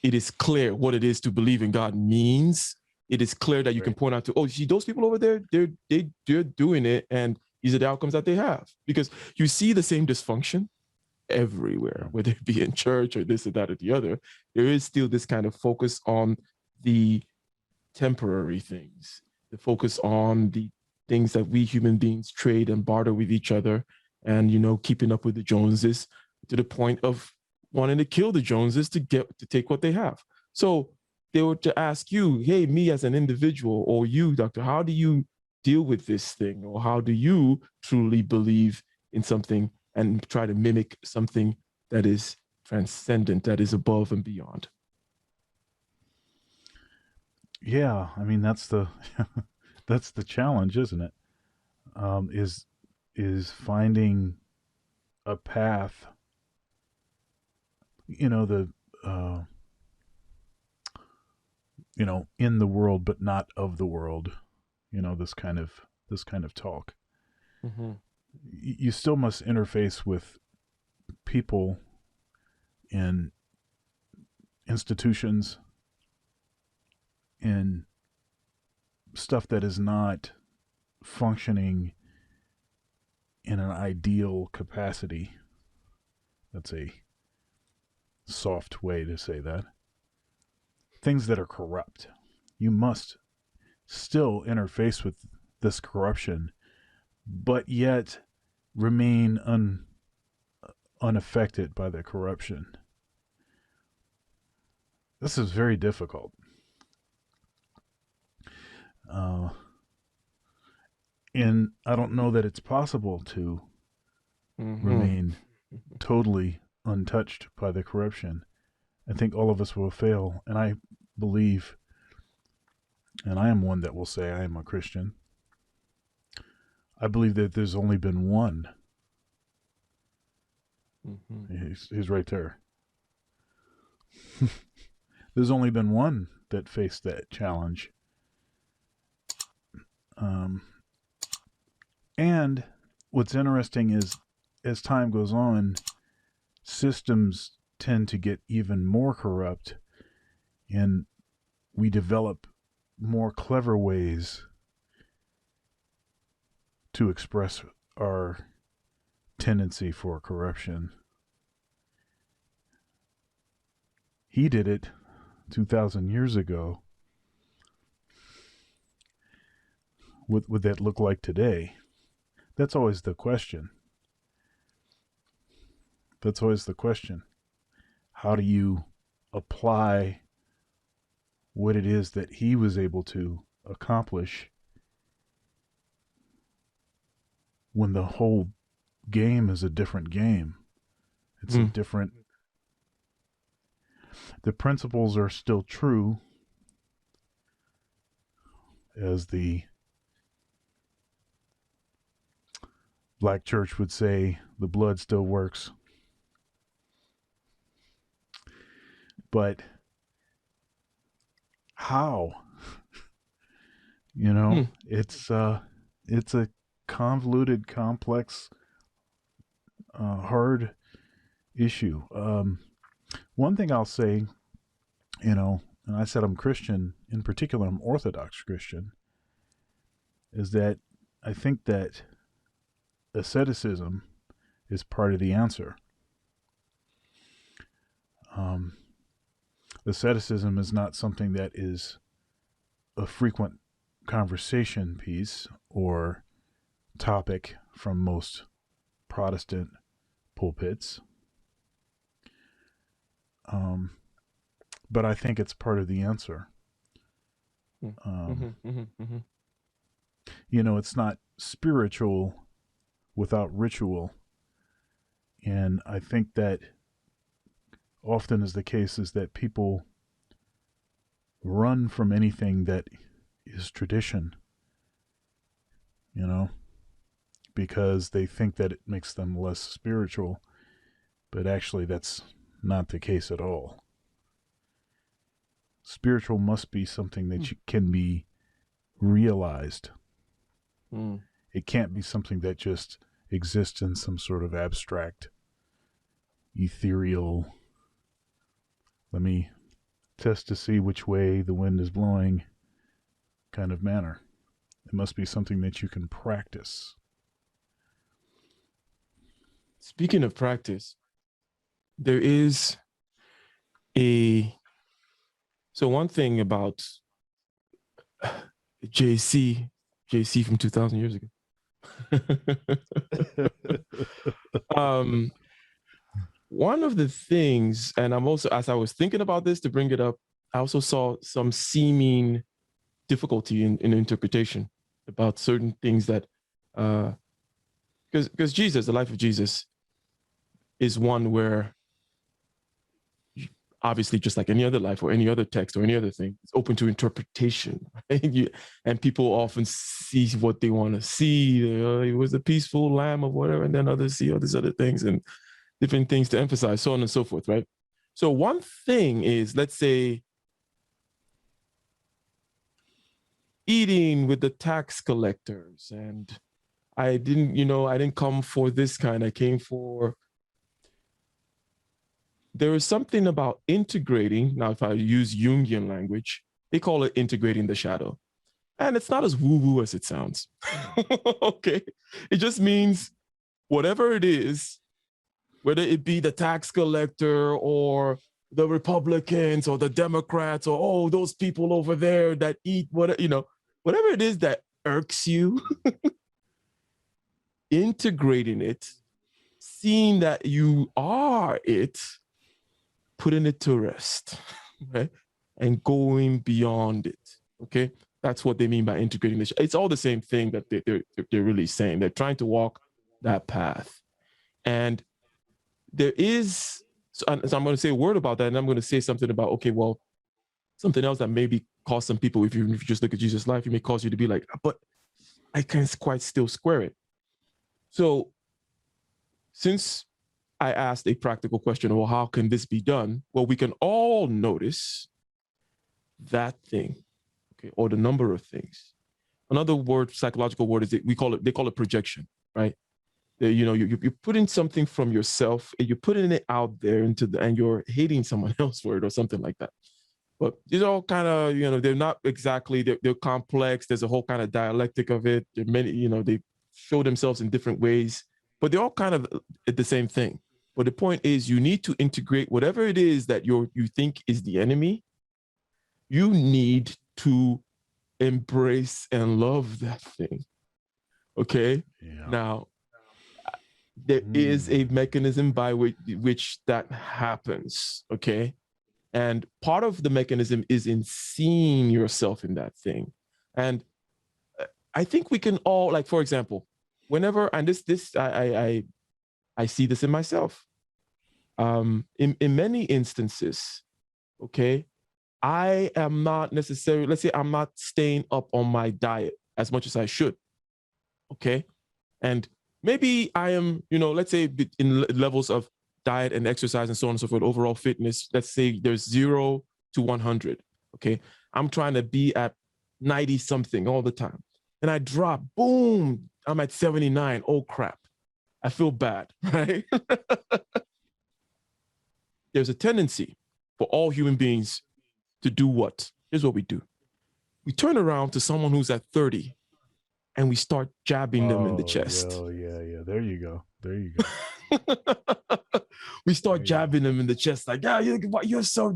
it is clear what it is to believe in God means. It is clear that you can point out to, oh, see those people over there, they're doing it, and these are the outcomes that they have. Because you see the same dysfunction everywhere, whether it be in church or this or that or the other. There is still this kind of focus on the temporary things, the focus on the things that we human beings trade and barter with each other, and keeping up with the Joneses to the point of wanting to kill the Joneses to take what they have. So they were to ask you, hey, me as an individual, or you, doctor, how do you deal with this thing? Or how do you truly believe in something and try to mimic something that is transcendent, that is above and beyond? Yeah, I mean, that's the that's the challenge, isn't it? Is finding a path, in the world but not of the world, this kind of talk. Mm-hmm. You still must interface with people in institutions and stuff that is not functioning in an ideal capacity. That's a soft way to say that. Things that are corrupt. You must still interface with this corruption, but yet remain unaffected by the corruption. This is very difficult. And I don't know that it's possible to remain totally untouched by the corruption. I think all of us will fail, and I believe, and I am one that will say I am a Christian, I believe that there's only been one. He's right there. There's only been one that faced that challenge And what's interesting is as time goes on, systems tend to get even more corrupt, and we develop more clever ways to express our tendency for corruption. He did it 2,000 years ago. What would that look like today? That's always the question. That's always the question. How do you apply what it is that he was able to accomplish when the whole game is a different game? It's a different... The principles are still true, as the Black church would say, the blood still works. But how? You know, it's a convoluted, complex, hard issue. One thing I'll say, you know, and I said I'm Christian, in particular I'm Orthodox Christian, is that I think that asceticism is part of the answer. Asceticism is not something that is a frequent conversation piece or topic from most Protestant pulpits. But I think it's part of the answer. You know, it's not spiritual without ritual. And I think that often is the case is that people run from anything that is tradition, you know, because they think that it makes them less spiritual. But actually, that's not the case at all. Spiritual must be something that can be realized. It can't be something that just exists in some sort of abstract, ethereal, let me test to see which way the wind is blowing kind of manner. It must be something that you can practice. Speaking of practice, there is so one thing about JC from 2,000 years ago. One of the things, and I'm also, as I was thinking about this to bring it up, I also saw some seeming difficulty in interpretation about certain things that, because Jesus, the life of Jesus, is one where obviously, just like any other life or any other text or any other thing, it's open to interpretation. Right? And people often see what they want to see. It was a peaceful lamb or whatever, and then others see all these other things and different things to emphasize, so on and so forth, right? So one thing is, let's say, eating with the tax collectors, and I didn't come for this kind, I came for... There is something about integrating. Now, if I use Jungian language, they call it integrating the shadow. And it's not as woo-woo as it sounds. Okay? It just means whatever it is, whether it be the tax collector or the Republicans or the Democrats or, those people over there that eat, whatever it is that irks you, integrating it, seeing that you are it, putting it to rest, right? And going beyond it, okay? That's what they mean by integrating this. It's all the same thing that they're really saying. They're trying to walk that path. And there is, so I'm going to say a word about that, and I'm going to say something about, okay, well, something else that maybe cause some people, if you just look at Jesus' life, it may cause you to be like, but I can't quite still square it. So since I asked a practical question, well, how can this be done? Well, we can all notice that thing, okay, or the number of things. another word, psychological word, is they call it projection, right? You're putting something from yourself and you're putting it out there and you're hating someone else for it or something like that. But these are all kind of, they're not exactly, they're complex. There's a whole kind of dialectic of it. There are many, they show themselves in different ways, but they're all kind of the same thing. But the point is, you need to integrate whatever it is that you think is the enemy. You need to embrace and love that thing. Okay? Yeah. Now, there is a mechanism by which that happens. Okay? And part of the mechanism is in seeing yourself in that thing. And I think we can all, like, for example, whenever, and I see this in myself. In many instances, okay, I am not necessarily, let's say I'm not staying up on my diet as much as I should. Okay. And maybe I am, let's say in levels of diet and exercise and so on and so forth, overall fitness, let's say there's 0 to 100. Okay. I'm trying to be at 90 something all the time. And I drop, boom, I'm at 79. Oh, crap. I feel bad, right? There's a tendency for all human beings to do what? Here's what we do. We turn around to someone who's at 30 and we start jabbing them in the chest. Oh, yeah. There you go. We start jabbing them in the chest like, yeah, you're so,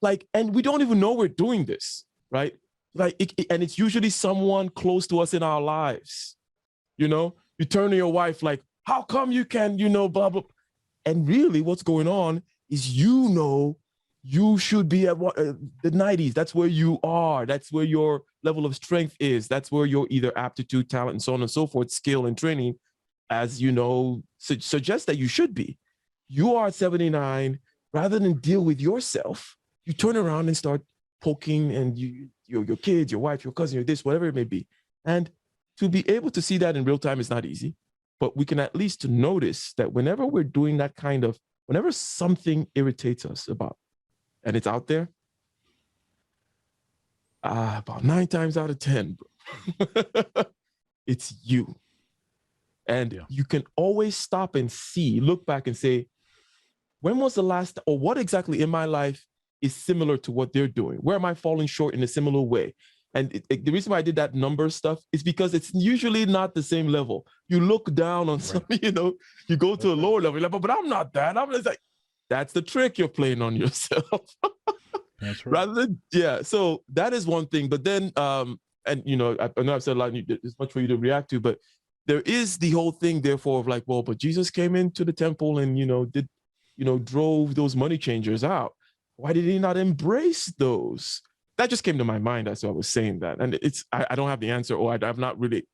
like, and we don't even know we're doing this, right? Like, and it's usually someone close to us in our lives. You turn to your wife like, how come you can, blah, blah. And really what's going on is, you should be at the 90s. That's where you are. That's where your level of strength is. That's where your either aptitude, talent, and so on and so forth, skill and training, as suggests that you should be. You are at 79. Rather than deal with yourself, you turn around and start poking and your kids, your wife, your cousin, your this, whatever it may be. And to be able to see that in real time is not easy, but we can at least notice that whenever we're doing that whenever something irritates us about, and it's out there, about 9 times out of 10, it's you. And you can always stop and look back and say, when was the last, or what exactly in my life is similar to what they're doing? Where am I falling short in a similar way? And the reason why I did that number stuff is because it's usually not the same level. You look down on something, you go to a lower level, like, but I'm not that. I'm just like, that's the trick you're playing on yourself. That's right. Rather than, so that is one thing. But then, and I know I've said a lot, there's much for you to react to, but there is the whole thing, therefore, of like, well, but Jesus came into the temple and, drove those money changers out. Why did he not embrace those? That just came to my mind as I was saying that. And I don't have the answer, or I've not really,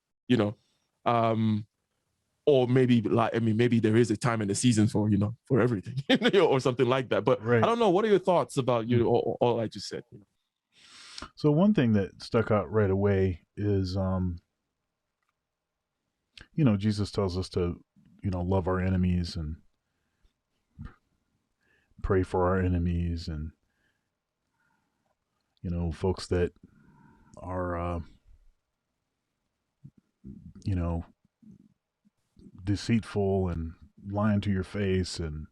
or maybe maybe there is a time in the season for, for everything, or something like that. But right. I don't know. What are your thoughts about, all I just said? So one thing that stuck out right away is, Jesus tells us to, love our enemies and pray for our enemies, and, folks that are, deceitful and lying to your face, and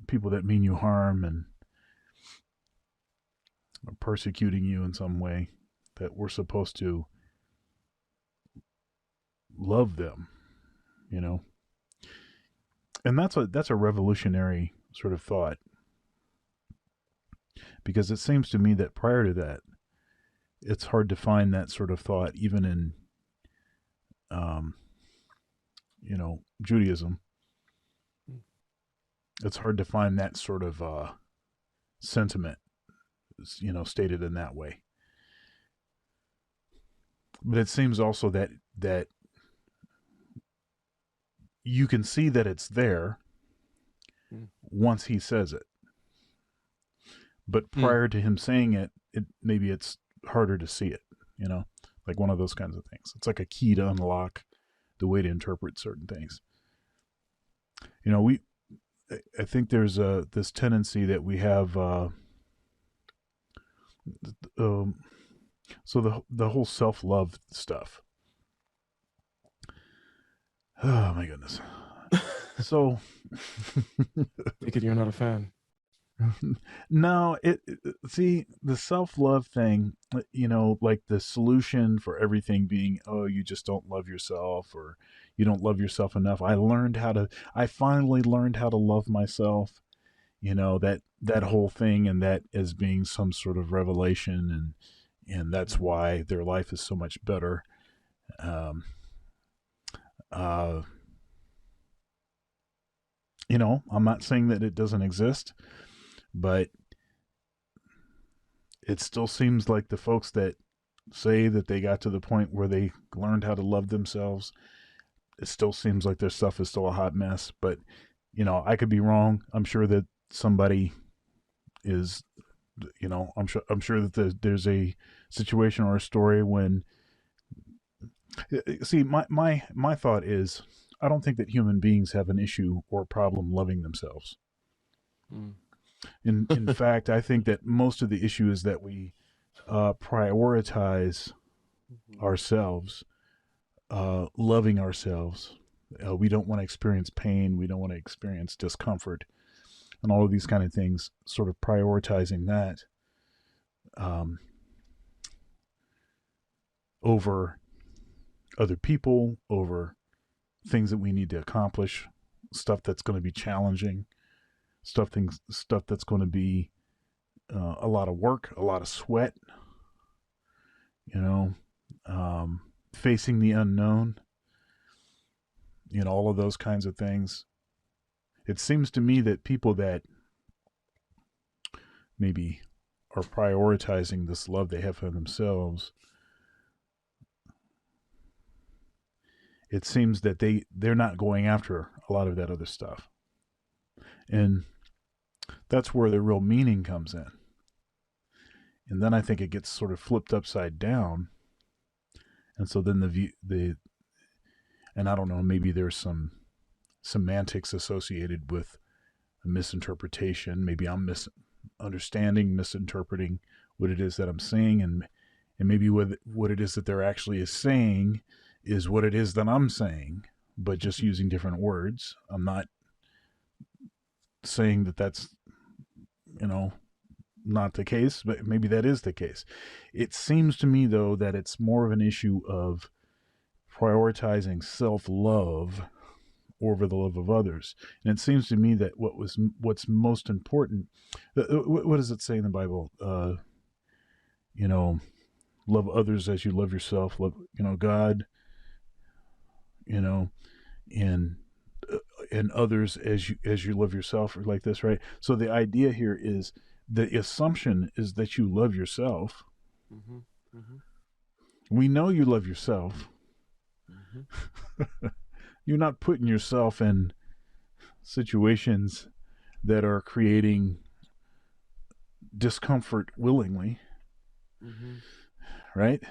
people that mean you harm and are persecuting you in some way, that we're supposed to love them, and that's a revolutionary sort of thought, because it seems to me that prior to that, it's hard to find that sort of thought even in Judaism. It's hard to find that sort of sentiment, stated in that way. But it seems also that you can see that it's there once he says it. But prior to him saying it, maybe it's harder to see it, like one of those kinds of things. It's like a key to unlock the way to interpret certain things. I think there's this tendency that we have, So the whole self-love stuff. Oh my goodness. So Take it you're not a fan. no, see the self-love thing, like the solution for everything being, oh, you just don't love yourself, or you don't love yourself enough. I finally learned how to love myself, that whole thing, and that as being some sort of revelation, and that's why their life is so much better. Um uh I'm not saying that it doesn't exist, but it still seems like the folks that say that they got to the point where they learned how to love themselves, it still seems like their stuff is still a hot mess. But I could be wrong. I'm sure that somebody is, I'm sure that there's a situation or a story when, see, my thought is, I don't think that human beings have an issue or problem loving themselves. Mm. In fact, I think that most of the issue is that we prioritize ourselves, loving ourselves. We don't want to experience pain. We don't want to experience discomfort, and all of these kind of things. Sort of prioritizing that over other people, over things that we need to accomplish, stuff that's going to be challenging, stuff that's going to be a lot of work, a lot of sweat. Facing the unknown, all of those kinds of things. It seems to me that people that maybe are prioritizing this love they have for themselves, it seems that they're not going after a lot of that other stuff. And that's where the real meaning comes in. And then I think it gets sort of flipped upside down. And so then and I don't know, maybe there's some semantics associated with a misinterpretation. Maybe I'm misinterpreting what it is that I'm saying, and maybe what it is that they're actually saying is what it is that I'm saying, but just using different words. I'm not saying that that's, not the case, but maybe that is the case. It seems to me, though, that it's more of an issue of prioritizing self-love over the love of others. And it seems to me that what's most important, what does it say in the Bible? Love others as you love yourself. Love, God, and and others as you love yourself, or like this, right? So the idea here is, the assumption is that you love yourself. Mm-hmm. Mm-hmm. We know you love yourself. Mm-hmm. You're not putting yourself in situations that are creating discomfort willingly, Mm-hmm. right?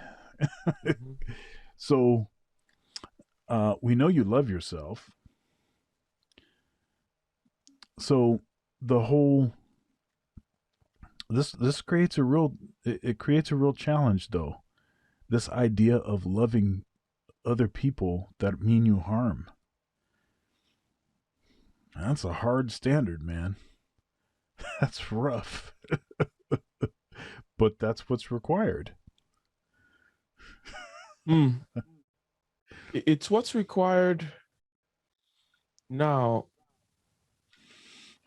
Mm-hmm. So we know you love yourself. So the whole this creates a real challenge, though. This idea of loving other people that mean you harm. That's a hard standard, man. That's rough. But that's what's required. It's what's required. Now,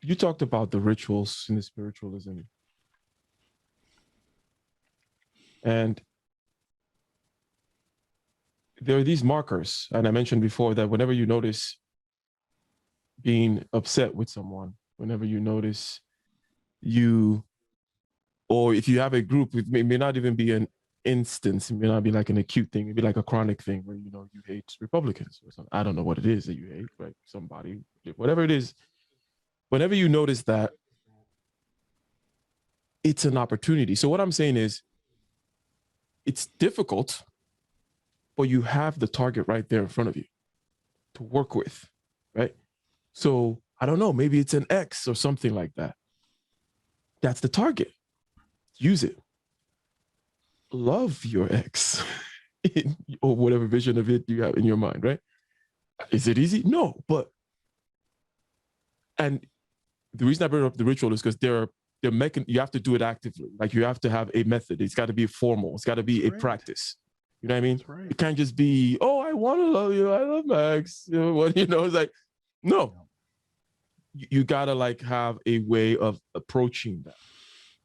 you talked about the rituals in the spiritualism. And there are these markers. And I mentioned before that whenever you notice being upset with someone, whenever you notice or if you have a group, it may not even be an instance, it may not be like an acute thing, it'd be like a chronic thing where, you hate Republicans or something. I don't know what it is that you hate, right? Somebody, whatever it is, whenever you notice that, it's an opportunity. So what I'm saying is, it's difficult, but you have the target right there in front of you to work with, right? So I don't know, maybe it's an X or something like that. That's the target. Use it. love your ex or whatever vision of it you have in your mind, right? Is it easy? No, and the reason I bring up the ritual is because you have to do it actively. Like you have to have a method. It's got to be formal. It's got to be a practice. You know what I mean? Right. It can't just be, oh, I want to love you. I love my ex. It's like, no. You gotta like have a way of approaching that.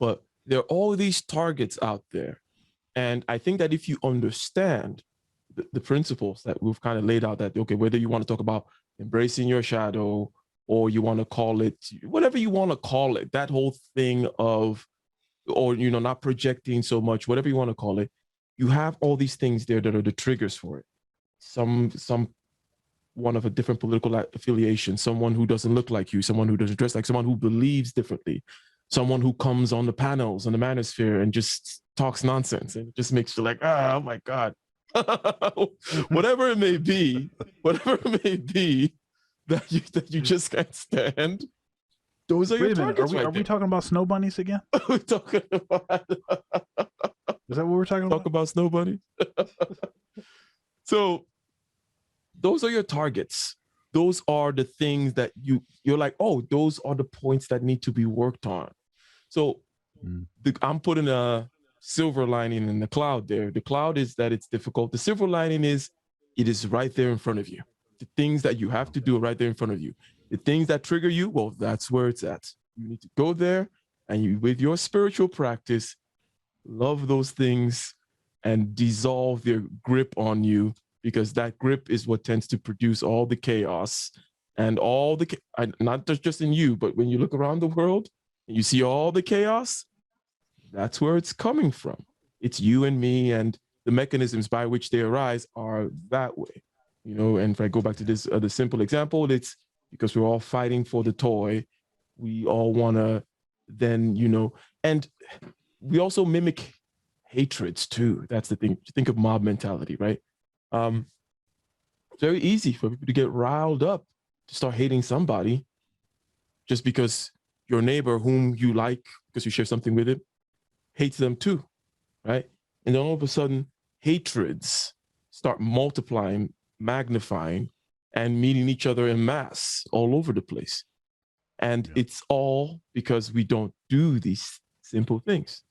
But there are all these targets out there. And I think that if you understand the principles that we've kind of laid out, that, okay, whether you want to talk about embracing your shadow or you want to call it, whatever you want to call it, that whole thing of, or, not projecting so much, whatever you want to call it, you have all these things there that are the triggers for it. Some one of a different political affiliation, someone who doesn't look like you, someone who doesn't dress like, someone who believes differently, someone who comes on the panels on the manosphere and just talks nonsense and it just makes you like, oh my God. whatever it may be that you just can't stand. Those are your targets. Are we talking about snow bunnies again? We're talking about Is that what we're talking about? Talk about snow bunnies. So those are your targets. Those are the things that you're like, oh, those are the points that need to be worked on. So I'm putting a silver lining in the cloud there. The cloud is that it's difficult. The silver lining is it is right there in front of you. The things that you have to do are right there in front of you. The things that trigger you, well, that's where it's at. You need to go there and with your spiritual practice, love those things and dissolve their grip on you, because that grip is what tends to produce all the chaos and all the, not just in you, but when you look around the world and you see all the chaos, that's where it's coming from. It's you and me, and the mechanisms by which they arise are that way. And if I go back to this other simple example, it's because we're all fighting for the toy. We all want to then, and we also mimic hatreds too. That's the thing. Think of mob mentality, right? It's very easy for people to get riled up to start hating somebody just because your neighbor, whom you like because you share something with him, hates them too, right? And then all of a sudden, hatreds start multiplying, magnifying, and meeting each other en masse all over the place. And it's all because we don't do these simple things.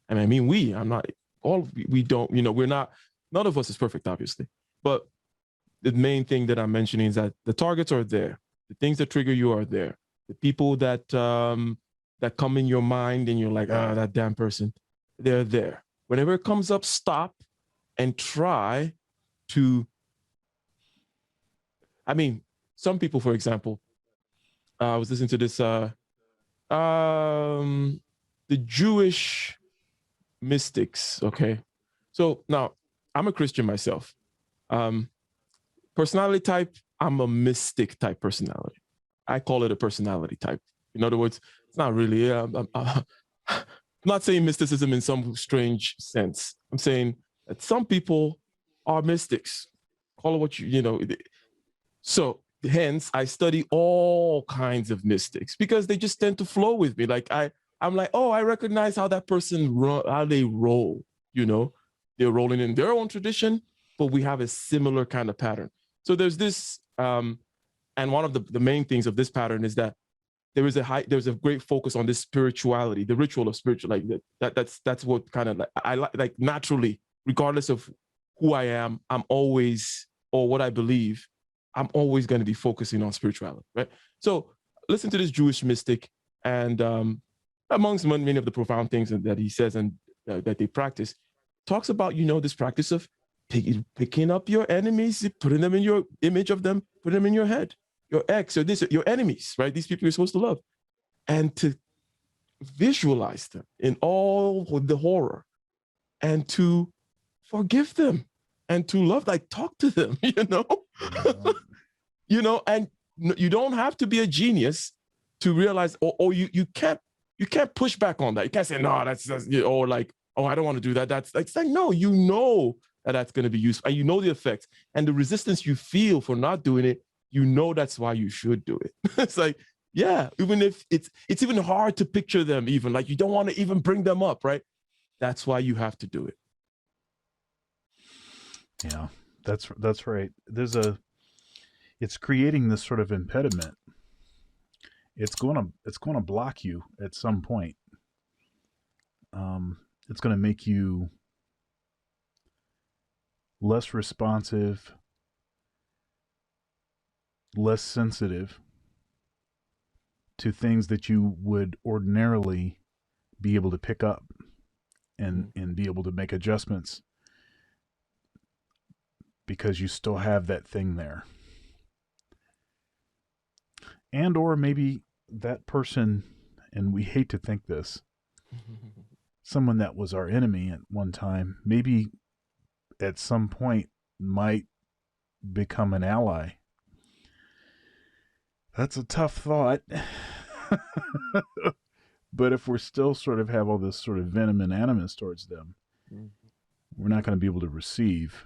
And I mean, we don't, we're not, none of us is perfect, obviously. But the main thing that I'm mentioning is that the targets are there. The things that trigger you are there. The people that that come in your mind and you're like, that damn person, they're there. Whenever it comes up, stop and try to, some people, for example, I was listening to this, the Jewish mystics, okay? So now, I'm a Christian myself. Personality type, I'm a mystic type personality. I call it a personality type. In other words, it's not really, I'm not saying mysticism in some strange sense. I'm saying that some people are mystics. Call it what So hence, I study all kinds of mystics because they just tend to flow with me. Like I'm like, oh, I recognize how that person, how they roll, They're rolling in their own tradition, but we have a similar kind of pattern. So there's this, and one of the main things of this pattern is that there's a great focus on this spirituality, the ritual of spiritual, like that's what kind of like I like naturally, regardless of who I am, I'm always, or what I believe, I'm always going to be focusing on spirituality, right? So listen to this Jewish mystic, and amongst many of the profound things that he says and that they practice, talks about, this practice of picking up your enemies, putting them in your image of them, putting them in your head, your ex, or your enemies, right? These people you're supposed to love, and to visualize them in all the horror, and to forgive them, and to love, like talk to them, and you don't have to be a genius to realize, or you can't push back on that. You can't say, no, that's or like, oh, I don't want to do that. That's like, it's like, no, that's going to be useful. And the effects and the resistance you feel for not doing it, that's why you should do it. It's like, yeah, even if it's even hard to picture them, even like you don't want to even bring them up, right? That's why you have to do it. Yeah, that's right. It's creating this sort of impediment. It's gonna block you at some point. It's gonna make you less responsive, less sensitive to things that you would ordinarily be able to pick up and be able to make adjustments because you still have that thing there. And or maybe that person, and we hate to think this, someone that was our enemy at one time, maybe at some point might become an ally. That's a tough thought. But if we're still sort of have all this sort of venom and animus towards them, we're not going to be able to receive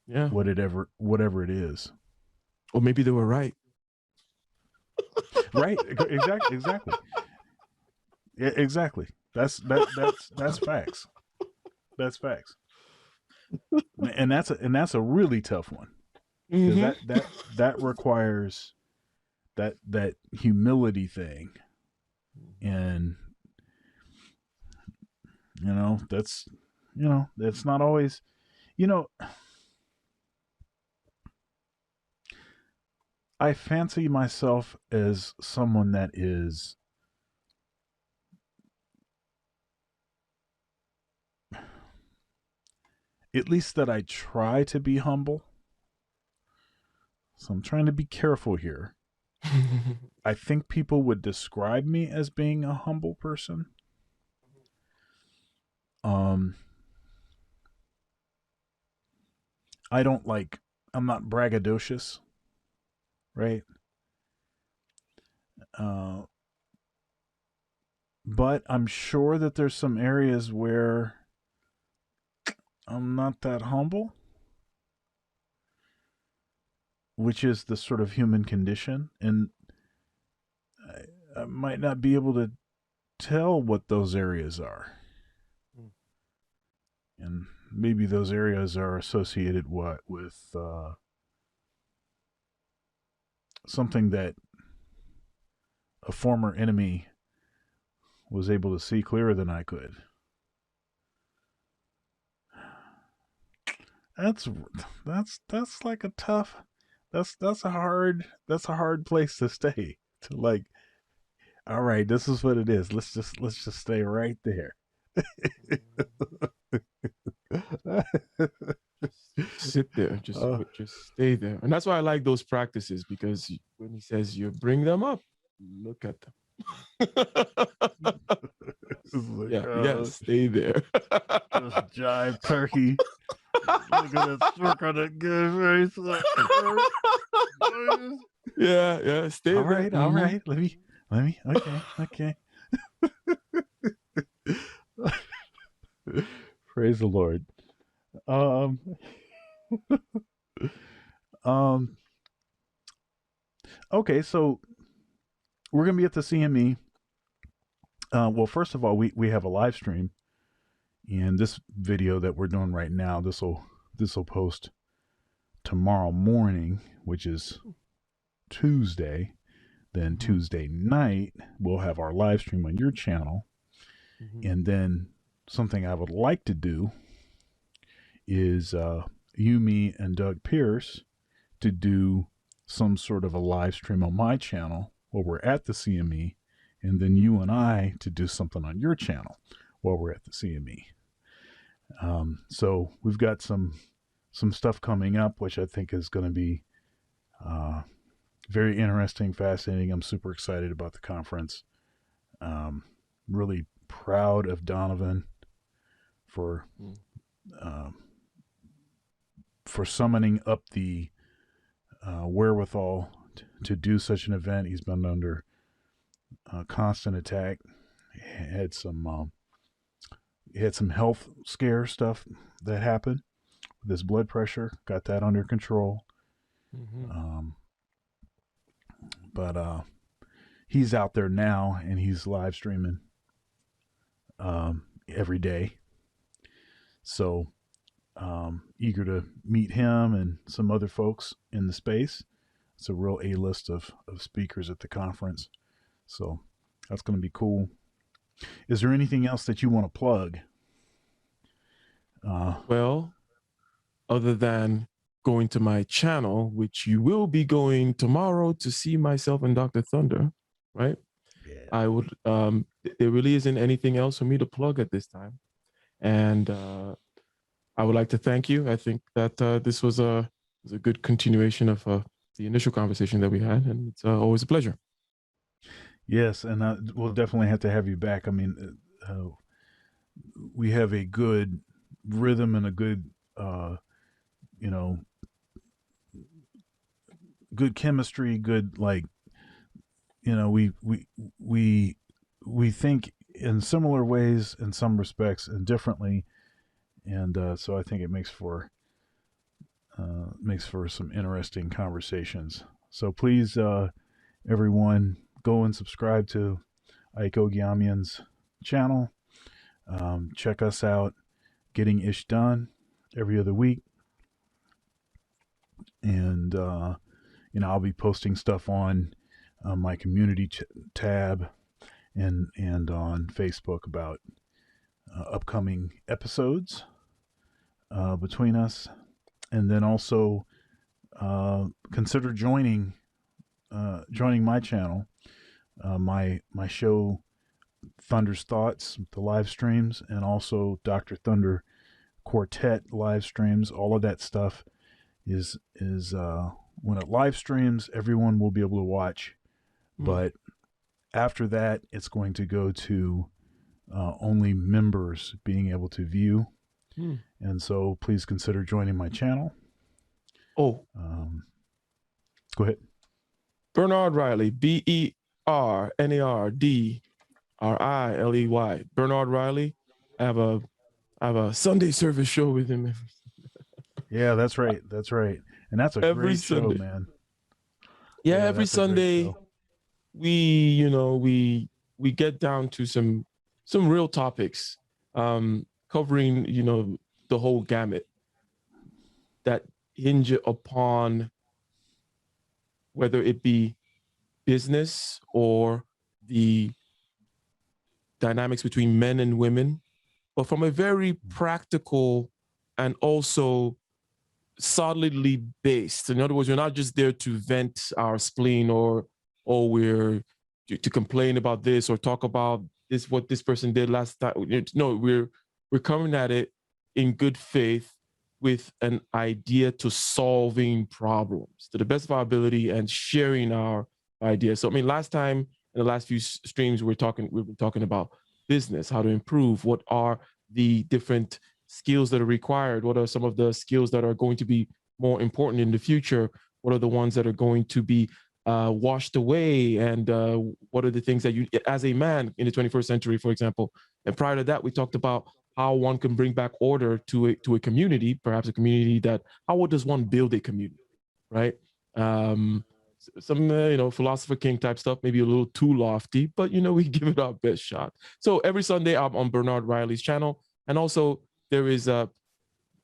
whatever it is. Or maybe they were right. Right. Exactly. Exactly. That's facts. That's facts. And that's a really tough one. Because that requires that humility thing. And that's not always, I fancy myself as someone that is at least that I try to be humble. So I'm trying to be careful here. I think people would describe me as being a humble person. I'm not braggadocious, right? But I'm sure that there's some areas where I'm not that humble, which is the sort of human condition. And I might not be able to tell what those areas are. And maybe those areas are associated with something that a former enemy was able to see clearer than I could. That's like a tough. That's a hard place to stay. To like, all right, this is what it is. Let's just stay right there. Sit there, just stay there. And that's why I like those practices, because when he says you bring them up, look at them. Stay there. Just jive turkey. Look at that smirk on that good face. Yeah, stay all there. Right, all right. Let me. Okay. Praise the Lord. Okay, so we're gonna be at the CME. Well, first of all, we have a live stream, and this video that we're doing right now, this will post tomorrow morning, which is Tuesday. Then Tuesday night we'll have our live stream on your channel, and then something I would like to do is you, me, and Doug Pierce to do some sort of a live stream on my channel while we're at the CME, and then you and I to do something on your channel while we're at the CME. So we've got some stuff coming up, which I think is going to be very interesting, fascinating. I'm super excited about the conference. Really proud of Donovan for summoning up the wherewithal to do such an event. He's been under constant attack. He had some health scare stuff that happened with his blood pressure. Got that under control. But he's out there now, and he's live streaming every day. So eager to meet him and some other folks in the space. It's a real A-list of speakers at the conference. So that's going to be cool. Is there anything else that you want to plug? Well, other than going to my channel, which you will be going tomorrow to see myself and Dr. Thunder, right? Yeah. I would, there really isn't anything else for me to plug at this time. And I would like to thank you. I think that this was a good continuation of the initial conversation that we had, and it's always a pleasure. Yes, and we'll definitely have to have you back. I mean, we have a good rhythm and a good, you know, good chemistry. Good, like, you know, we think in similar ways in some respects and differently, and so I think it makes for some interesting conversations. So please, everyone, go and subscribe to Ike Ogiamian's channel. Check us out, Getting Ish Done, every other week. And, I'll be posting stuff on my community tab and on Facebook about upcoming episodes between us. And then also consider joining my channel, my show Thunder's Thoughts, the live streams, and also Dr. Thunder Quartet live streams. All of that stuff is when it live streams, everyone will be able to watch. But after that, it's going to go to only members being able to view. And so please consider joining my channel. Oh, go ahead. Bernard Riley, BERNARDRILEY. Bernard Riley. I have a Sunday service show with him. Yeah, that's right. That's right. And that's a Every great Sunday. show, man. Yeah, every Sunday we get down to some real topics, covering, the whole gamut that hinge upon whether it be business or the dynamics between men and women, but from a very practical and also solidly based. In other words, we're not just there to vent our spleen or we're to complain about this or talk about this, what this person did last time. No, we're coming at it in good faith with an idea to solving problems to the best of our ability and sharing our ideas. So, I mean, last time in the last few streams, we've been talking about business, how to improve, what are the different skills that are required, what are some of the skills that are going to be more important in the future, what are the ones that are going to be washed away, and what are the things that you, as a man in the 21st century, for example. And prior to that, we talked about how one can bring back order to a community, perhaps a community that, how does one build a community, right? Some philosopher king type stuff, maybe a little too lofty, but we give it our best shot. So every Sunday I'm on Bernard Riley's channel, and also there is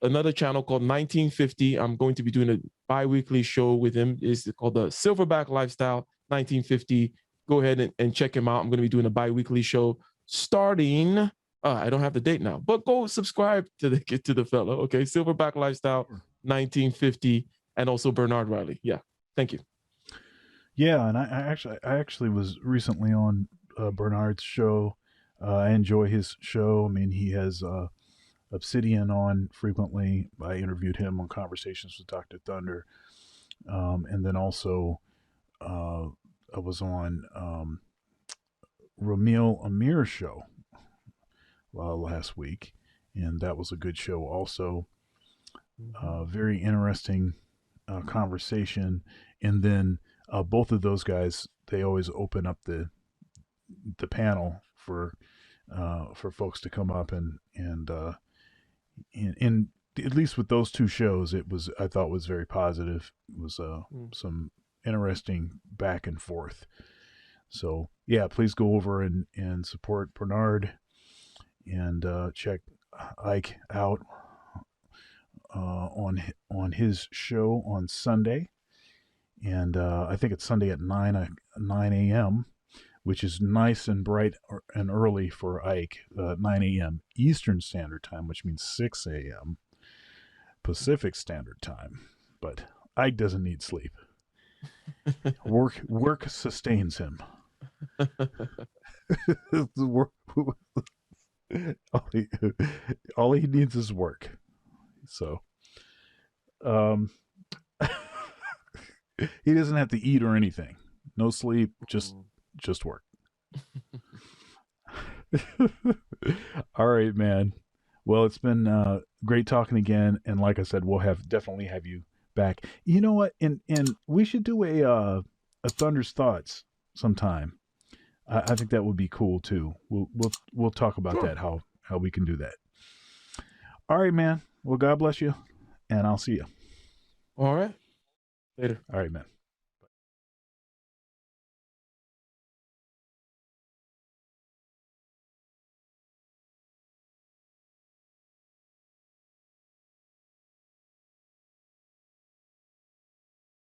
another channel called 1950. I'm going to be doing a bi-weekly show with him. It's called the Silverback Lifestyle 1950. Go ahead and check him out. I'm going to be doing a bi-weekly show starting. I don't have the date now, but go subscribe to the fellow. Okay, Silverback Lifestyle 1950, and also Bernard Riley. Yeah, thank you. Yeah, and I actually was recently on Bernard's show. I enjoy his show. I mean, he has Obsidian on frequently. I interviewed him on Conversations with Dr. Thunder, and then also I was on Ramil Amir's show last week, and that was a good show also. Very interesting conversation. And then both of those guys, they always open up the panel for folks to come up and at least with those two shows, I thought was very positive. It was some interesting back and forth. So yeah, please go over and support Bernard and check Ike out on his show on Sunday, and I think it's Sunday at 9 a.m., which is nice and bright and early for Ike. 9 a.m. Eastern Standard Time, which means 6 a.m. Pacific Standard Time. But Ike doesn't need sleep. Work sustains him. all he needs is work. So, he doesn't have to eat or anything. No sleep, just work. All right, man. Well, it's been great talking again, and like I said, we'll definitely have you back. You know what? And we should do a Thunder's Thoughts sometime. I think that would be cool too. We'll talk about that, how we can do that. All right, man. Well, God bless you, and I'll see you. All right. Later. All right, man.